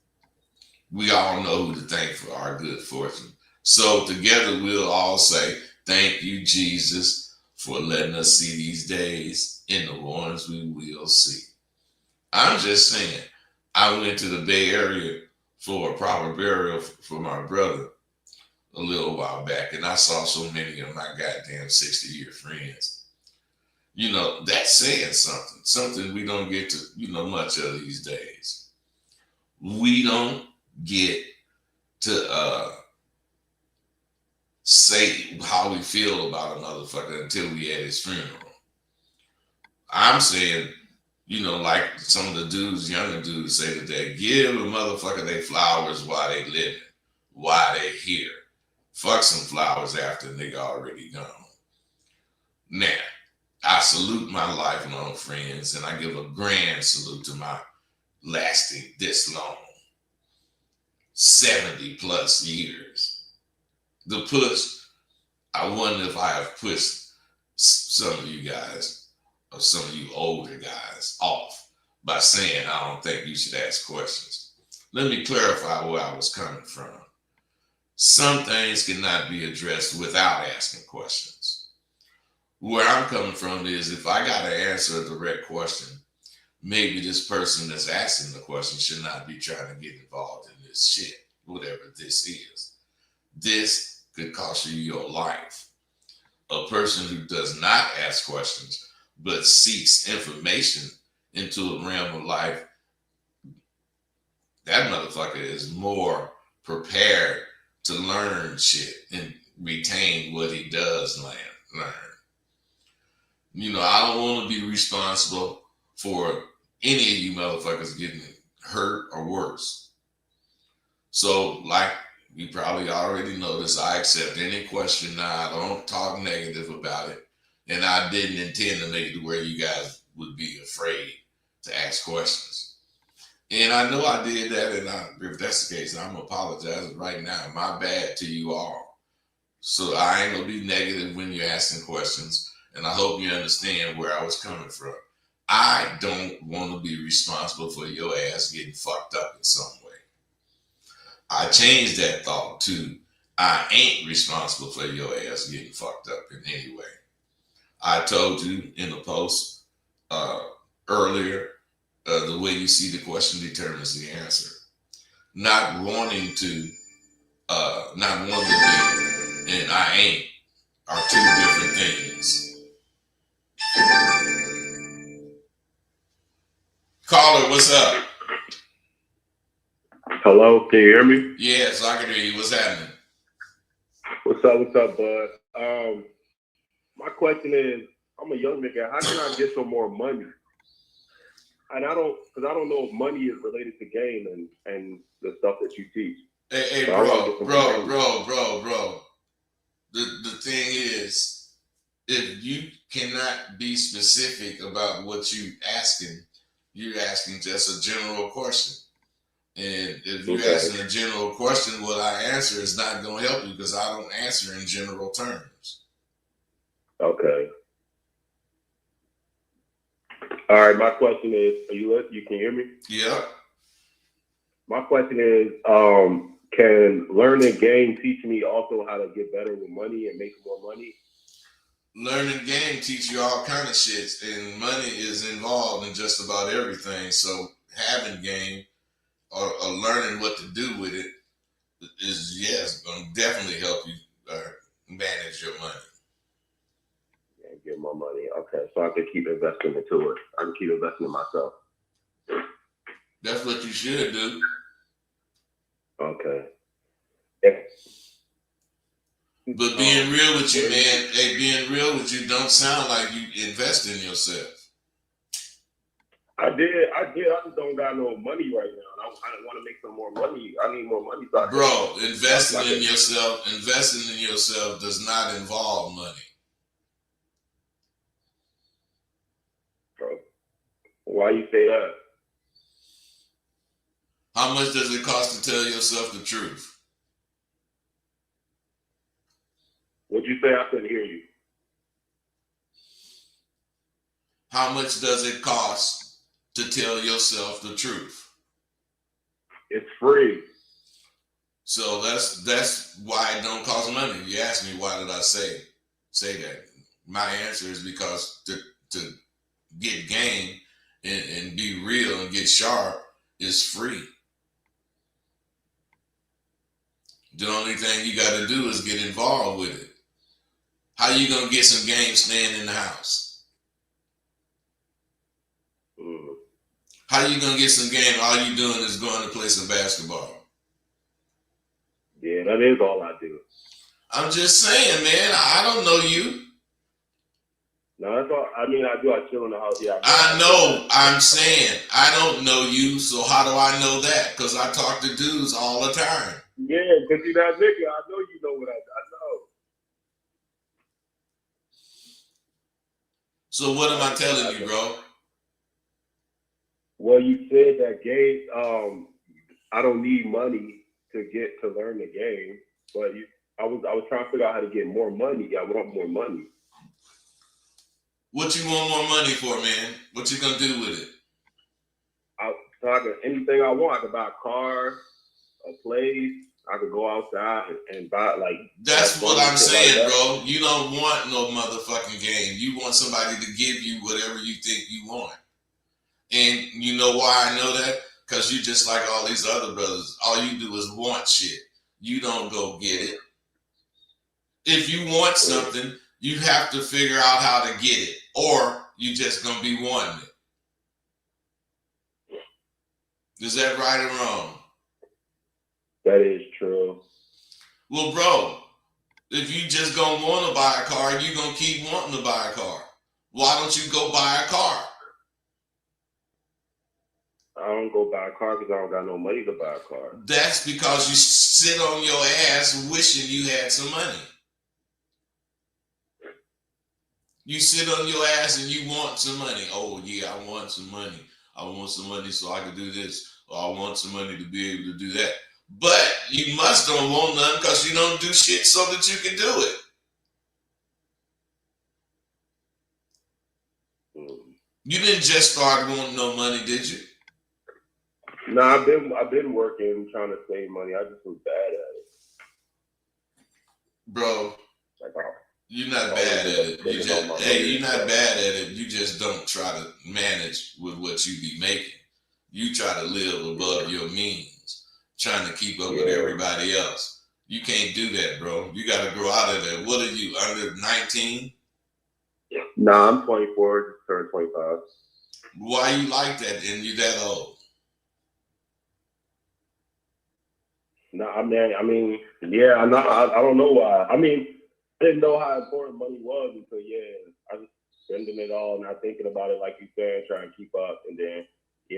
We all know who to thank for our good fortune. So together we'll all say, thank you, Jesus, for letting us see these days and the ones we will see. I'm just saying, I went to the Bay Area for a proper burial for my brother a little while back, and I saw so many of my goddamn 60-year friends. You know, that's saying something we don't get to, much of these days. We don't get to say how we feel about a motherfucker until we at his funeral. I'm saying, like some of the dudes, younger dudes say today, give a motherfucker their flowers while they living, while they here. Fuck some flowers after the nigga already gone. Now, I salute my lifelong friends, and I give a grand salute to my lasting this long, 70 plus years. The push, I wonder if I have pushed some of you guys, or some of you older guys, off by saying I don't think you should ask questions. Let me clarify where I was coming from. Some things cannot be addressed without asking questions. Where I'm coming from is if I got to answer a direct question, maybe this person that's asking the question should not be trying to get involved in this shit, whatever this is. This could cost you your life. A person who does not ask questions but seeks information into a realm of life, that motherfucker is more prepared to learn shit and retain what he does learn. I don't want to be responsible for any of you motherfuckers getting hurt or worse. So, like you probably already noticed, I accept any question now. I don't talk negative about it. And I didn't intend to make it to where you guys would be afraid to ask questions. And I know I did that, and if that's the case, I'm apologizing right now. My bad to you all. So I ain't gonna be negative when you're asking questions, and I hope you understand where I was coming from. I don't want to be responsible for your ass getting fucked up in some way. I changed that thought to I ain't responsible for your ass getting fucked up in any way. I told you in the post earlier, the way you see the question determines the answer. Not wanting to be, and I ain't are two different things. Caller, what's up? Hello, can you hear me? Yes, I can hear you. What's happening? What's up, bud? My question is, I'm a young nigga. How can I get some more money? And I don't know if money is related to game and the stuff that you teach. Hey, So bro. The thing is, if you cannot be specific about what you're asking just a general question. And if you're asking a general question, what I answer is not going to help you because I don't answer in general terms. Okay. All right. My question is, you can hear me? Yeah. My question is, can learning game teach me also how to get better with money and make more money? Learning game teach you all kind of shit, and money is involved in just about everything. So having game or learning what to do with it is going to definitely help you manage your money. And get more money. Okay, so I can keep investing into it. I can keep investing in myself. That's what you should do. Okay. But being real with you, man, being real with you don't sound like you invest in yourself. I did. I just don't got no money right now. I want to make some more money. I need more money. So Bro, investing in yourself does not involve money. Bro, why you say that? How much does it cost to tell yourself the truth? What'd you say? I couldn't hear you. How much does it cost to tell yourself the truth? It's free. So that's why it don't cost money. You ask me why did I say that? My answer is because to get game and be real and get sharp is free. The only thing you got to do is get involved with it. How you gonna get some game staying in the house? How you gonna get some game? All you doing is going to play some basketball. Yeah, that is all I do. I'm just saying, man. I don't know you. No, that's all. I mean, I do. I chill in the house. Yeah. I know. I'm saying I don't know you. So how do I know that? Because I talk to dudes all the time. Yeah, because you that nigga. I know you know what I know. So what am I telling you, bro? Well, you said that game. I don't need money to learn the game, but I was trying to figure out how to get more money. I want more money. What you want more money for, man? What you gonna do with it? Anything I want. I could buy a car, a place. I could go outside and buy like. That's what I'm saying, like bro. You don't want no motherfucking game. You want somebody to give you whatever you think you want. And you know why I know that? Because you just like all these other brothers. All you do is want shit. You don't go get it. If you want something, you have to figure out how to get it. Or you just gonna be wanting it. Is that right or wrong? That is true. Well, bro, if you just gonna want to buy a car, you gonna keep wanting to buy a car. Why don't you go buy a car? I don't go buy a car because I don't got no money to buy a car. That's because you sit on your ass wishing you had some money. You sit on your ass and you want some money. Oh, yeah, I want some money. I want some money so I can do this. Or I want some money to be able to do that. But you must don't want none because you don't do shit so that you can do it. You didn't just start wanting no money, did you? No, I've been working trying to save money. I just was bad at it. Bro, you're not bad at it. You're not bad at it. You just don't try to manage with what you be making. You try to live above your means, trying to keep up with everybody else. You can't do that, bro. You got to grow out of that. What are you, under 19? No, I'm 24, just turned 25. Why you like that and you that old? No, I mean, yeah, I don't know why. I mean, I didn't know how important money was until, I was spending it all, not thinking about it, like you said, trying to keep up. And then,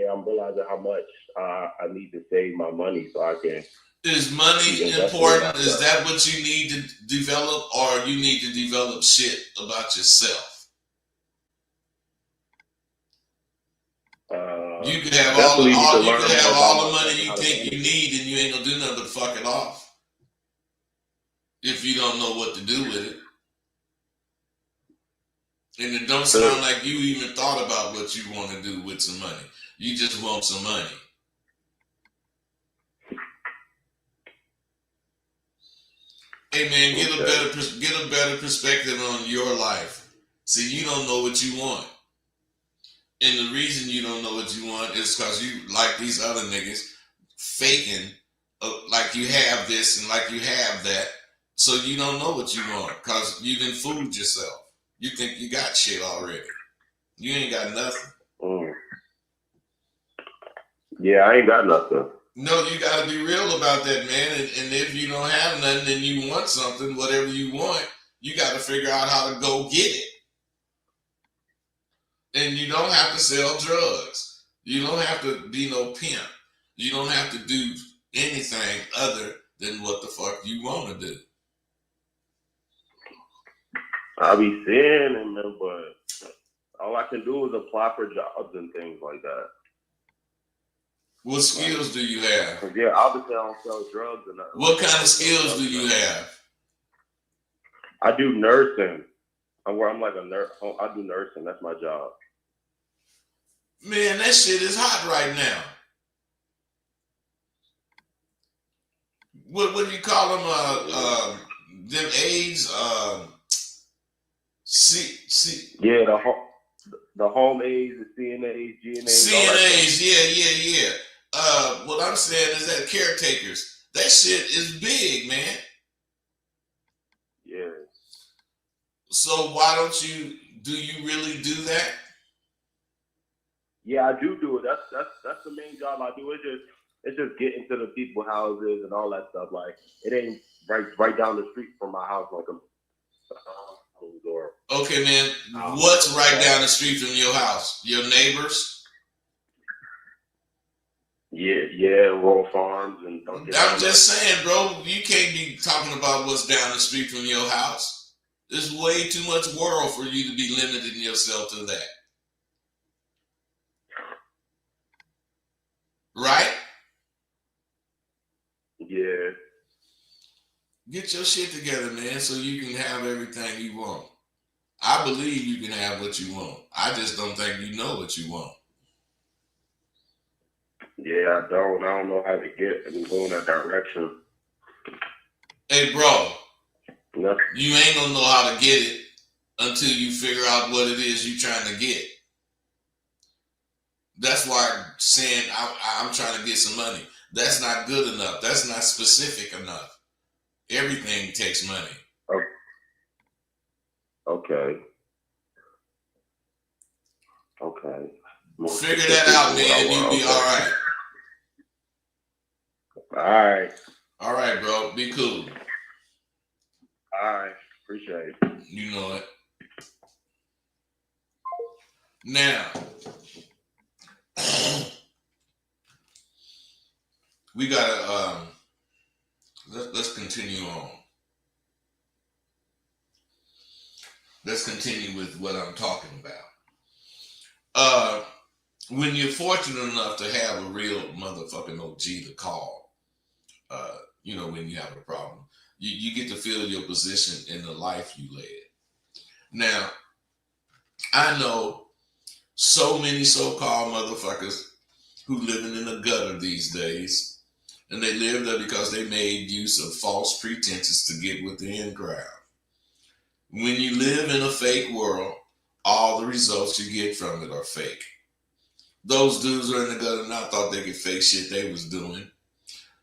I'm realizing how much I need to save my money so I can. Is money important? Is that what you need to develop, or you need to develop shit about yourself? You could have all the money you think you need, and you ain't gonna do nothing but fuck it off if you don't know what to do with it. And it don't sound like you even thought about what you want to do with some money. You just want some money. Hey man, get a better perspective on your life. See, you don't know what you want. And the reason you don't know what you want is because you, like these other niggas, faking like you have this and like you have that. So you don't know what you want because you done fooled yourself. You think you got shit already. You ain't got nothing. Yeah, I ain't got nothing. No, you got to be real about that, man. And if you don't have nothing and you want something, whatever you want, you got to figure out how to go get it. And you don't have to sell drugs. You don't have to be no pimp. You don't have to do anything other than what the fuck you want to do. I'll be seeing them, but all I can do is apply for jobs and things like that. What skills do you have? Yeah, obviously I don't sell drugs. What kind of skills do you have? I do nursing. I'm like a nurse. I do nursing. That's my job. Man, that shit is hot right now. What do you call them? Them AIDS? Yeah, the home A's, the CNAs, GNAs, all that CNAs, yeah. What I'm saying is that caretakers, that shit is big, man. Yeah. So why don't do you really do that? Yeah, I do it. That's the main job I do. It's just getting to the people's houses and all that stuff. Like it ain't right down the street from my house, like a or. Okay, man. What's right down the street from your house? Your neighbors? Yeah, Royal Farms and. I'm just saying, bro. You can't be talking about what's down the street from your house. There's way too much world for you to be limiting yourself to that. Right? Yeah. Get your shit together, man, so you can have everything you want. I believe you can have what you want. I just don't think you know what you want. Yeah, I don't know how to go in that direction. Hey, bro. Yeah. You ain't gonna know how to get it until you figure out what it is you're trying to get. That's why I'm saying I'm trying to get some money. That's not good enough. That's not specific enough. Everything takes money. Okay. Figure that out, man. You'll be all right. All right. All right, bro. Be cool. All right. Appreciate it. You know it. Now, we gotta let's continue on. Let's continue with what I'm talking about. When you're fortunate enough to have a real motherfucking OG to call, when you have a problem, you get to feel your position in the life you led. Now, I know so many so-called motherfuckers who living in the gutter these days, and they live there because they made use of false pretenses to get with the in crowd. When you live in a fake world, all the results you get from it are fake. Those dudes are in the gutter now thought they could fake shit they was doing.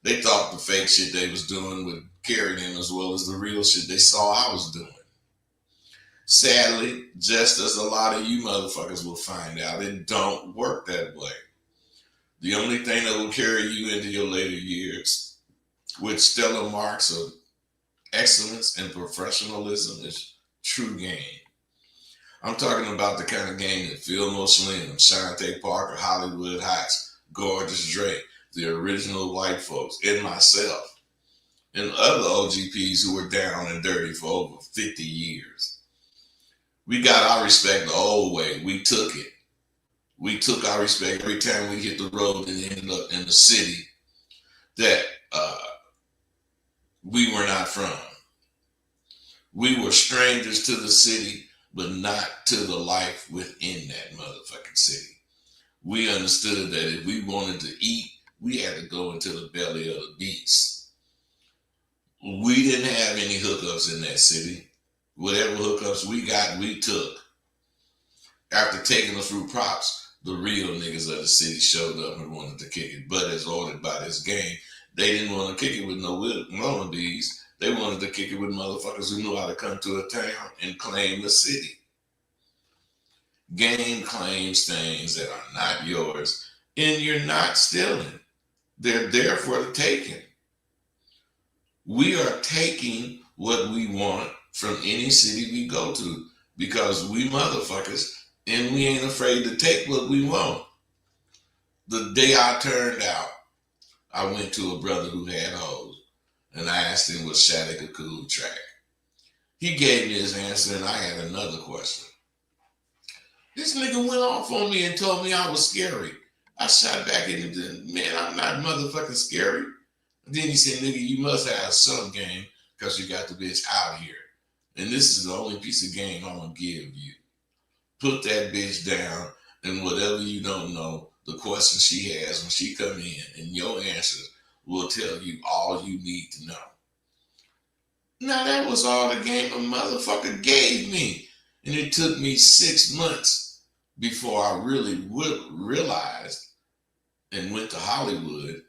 They thought the fake shit they was doing would carry them as well as the real shit they saw I was doing. Sadly, just as a lot of you motherfuckers will find out, it don't work that way. The only thing that will carry you into your later years with stellar marks of excellence and professionalism is true game. I'm talking about the kind of game that Fillmore Slim, Shantae Parker, Hollywood Heights, Gorgeous Dre, the original white folks, and myself, and other OGPs who were down and dirty for over 50 years. We got our respect the old way. We took it. We took our respect every time we hit the road and ended up in the city that we were not from. We were strangers to the city, but not to the life within that motherfucking city. We understood that if we wanted to eat, we had to go into the belly of the beast. We didn't have any hookups in that city. Whatever hookups we got, we took. After taking the fruit props, the real niggas of the city showed up and wanted to kick it. But as ordered by this game, they didn't want to kick it with no wannabes. They wanted to kick it with motherfuckers who knew how to come to a town and claim the city. Game claims things that are not yours, and you're not stealing. They're there for the taking. We are taking what we want from any city we go to because we motherfuckers, and we ain't afraid to take what we want. The day I turned out, I went to a brother who had hoes, and I asked him was Shattuck a cool track. He gave me his answer, and I had another question. This nigga went off on me and told me I was scary. I shot back at him, man, I'm not motherfucking scary. And then he said, nigga, you must have some game because you got the bitch out here. And this is the only piece of game I'm going to give you. Put that bitch down and whatever you don't know, the question she has when she come in, and your answers will tell you all you need to know. Now that was all the game a motherfucker gave me, and it took me 6 months before I really realized and went to Hollywood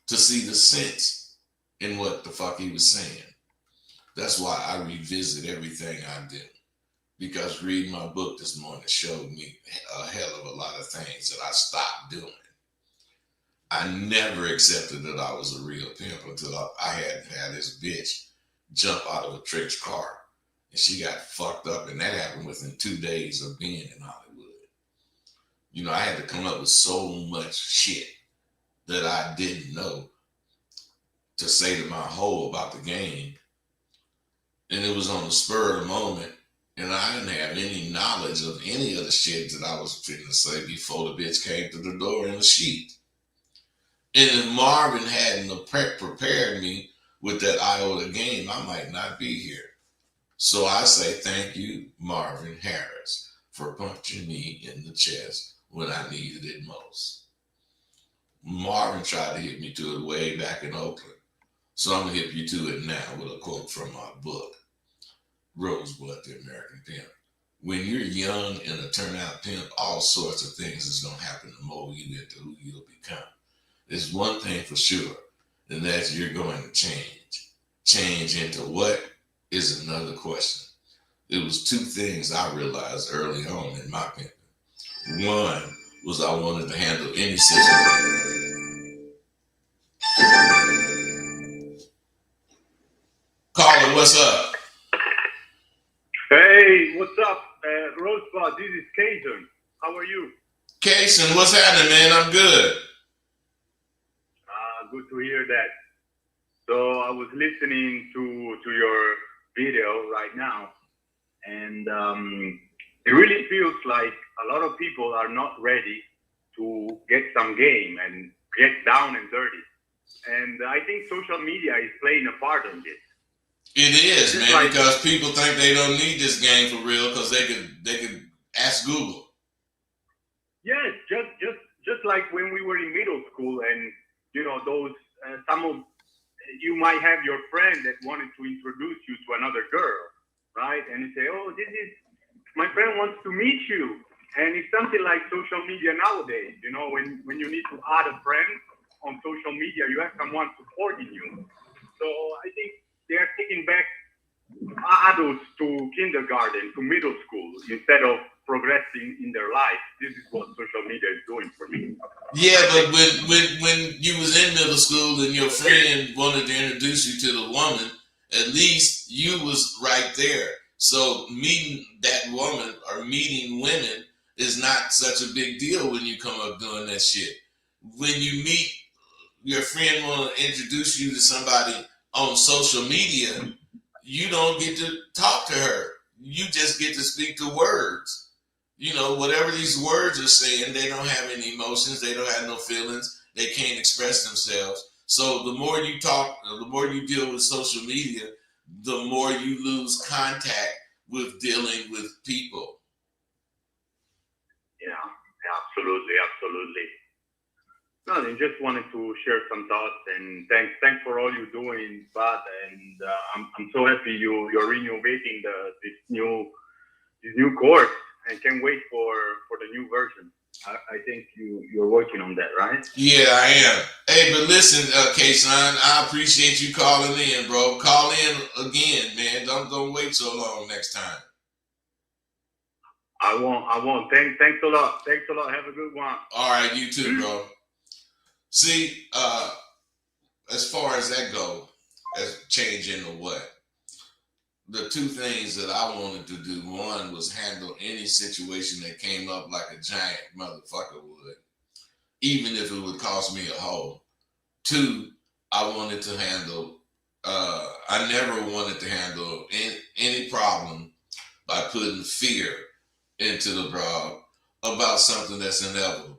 to see the sense in what the fuck he was saying. That's why I revisit everything I do, because reading my book this morning showed me a hell of a lot of things that I stopped doing. I never accepted that I was a real pimp until I had this bitch jump out of a Trix car, and she got fucked up, and that happened within 2 days of being in Hollywood. You know, I had to come up with so much shit that I didn't know to say to my hoe about the game, and it was on the spur of the moment, and I didn't have any knowledge of any of the shit that I was finna say before the bitch came through the door in the sheet. And if Marvin hadn't prepared me with that iota game, I might not be here. So I say thank you, Marvin Harris, for punching me in the chest when I needed it most. Marvin tried to hit me to it way back in Oakland. So I'm going to hit you to it now with a quote from my book, Rosebud, the American Pimp. When you're young and a turnout pimp, all sorts of things is going to happen to mold you into who you'll become. There's one thing for sure, and that's you're going to change. Change into what is another question. It was 2 things I realized early on in my pimping. One was I wanted to handle any situation. Caller, what's up? Hey, what's up, Rosebud? This is Kaysen. How are you? Kaysen, what's happening, man? I'm good. Good to hear that. So I was listening to your video right now, and it really feels like a lot of people are not ready to get some game and get down and dirty. And I think social media is playing a part in this. It is, Just man, like, because people think they don't need this game for real because they could ask Google. Yes, just like when we were in middle school, and you know those some of you might have your friend that wanted to introduce you to another girl, right? And you say, "Oh, this is my friend wants to meet you," and it's something like social media nowadays. You know, when you need to add a friend on social media, you have someone supporting you. So I think they are taking back adults to kindergarten, to middle school, instead of progressing in their life. This is what social media is doing for me. Yeah, but when you was in middle school and your friend wanted to introduce you to the woman, at least you was right there. So meeting that woman or meeting women is not such a big deal when you come up doing that shit. When you meet your friend want to introduce you to somebody on social media, you don't get to talk to her. You just get to speak the words. You know, whatever these words are saying, they don't have any emotions. They don't have no feelings. They can't express themselves. So the more you talk, the more you deal with social media, the more you lose contact with dealing with people. Yeah, absolutely. No, I just wanted to share some thoughts, and thanks for all you're doing, Bud. And I'm so happy you're innovating this new course, and can't wait for the new version. I think you're working on that, right? Yeah, I am. Hey, but listen, Kaysen, I appreciate you calling in, bro. Call in again, man. Don't wait so long next time. I won't. Thanks a lot. Have a good one. All right, you too, bro. See, as far as that go, as changing or what, the 2 things that I wanted to do, one was handle any situation that came up like a giant motherfucker would, even if it would cost me a hole. 2, I wanted to handle, I never wanted to handle any problem by putting fear into the broad about something that's inevitable.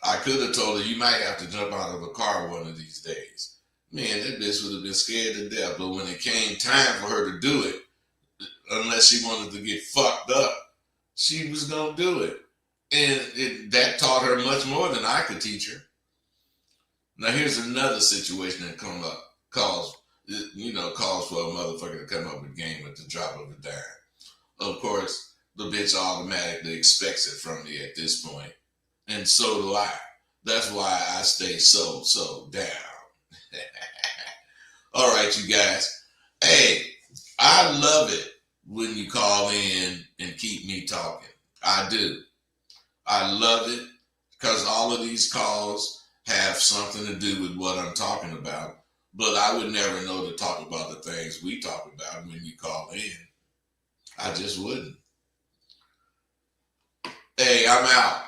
I could have told her, you might have to jump out of a car one of these days. Man, that bitch would have been scared to death. But when it came time for her to do it, unless she wanted to get fucked up, she was going to do it. that taught her much more than I could teach her. Now here's another situation that calls for a motherfucker to come up with game at the drop of a dime. Of course, the bitch automatically expects it from me at this point, and so do I. That's why I stay so down. All right, you guys. Hey, I love it when you call in and keep me talking. I do. I love it because all of these calls have something to do with what I'm talking about. But I would never know to talk about the things we talk about when you call in. I just wouldn't. Hey, I'm out.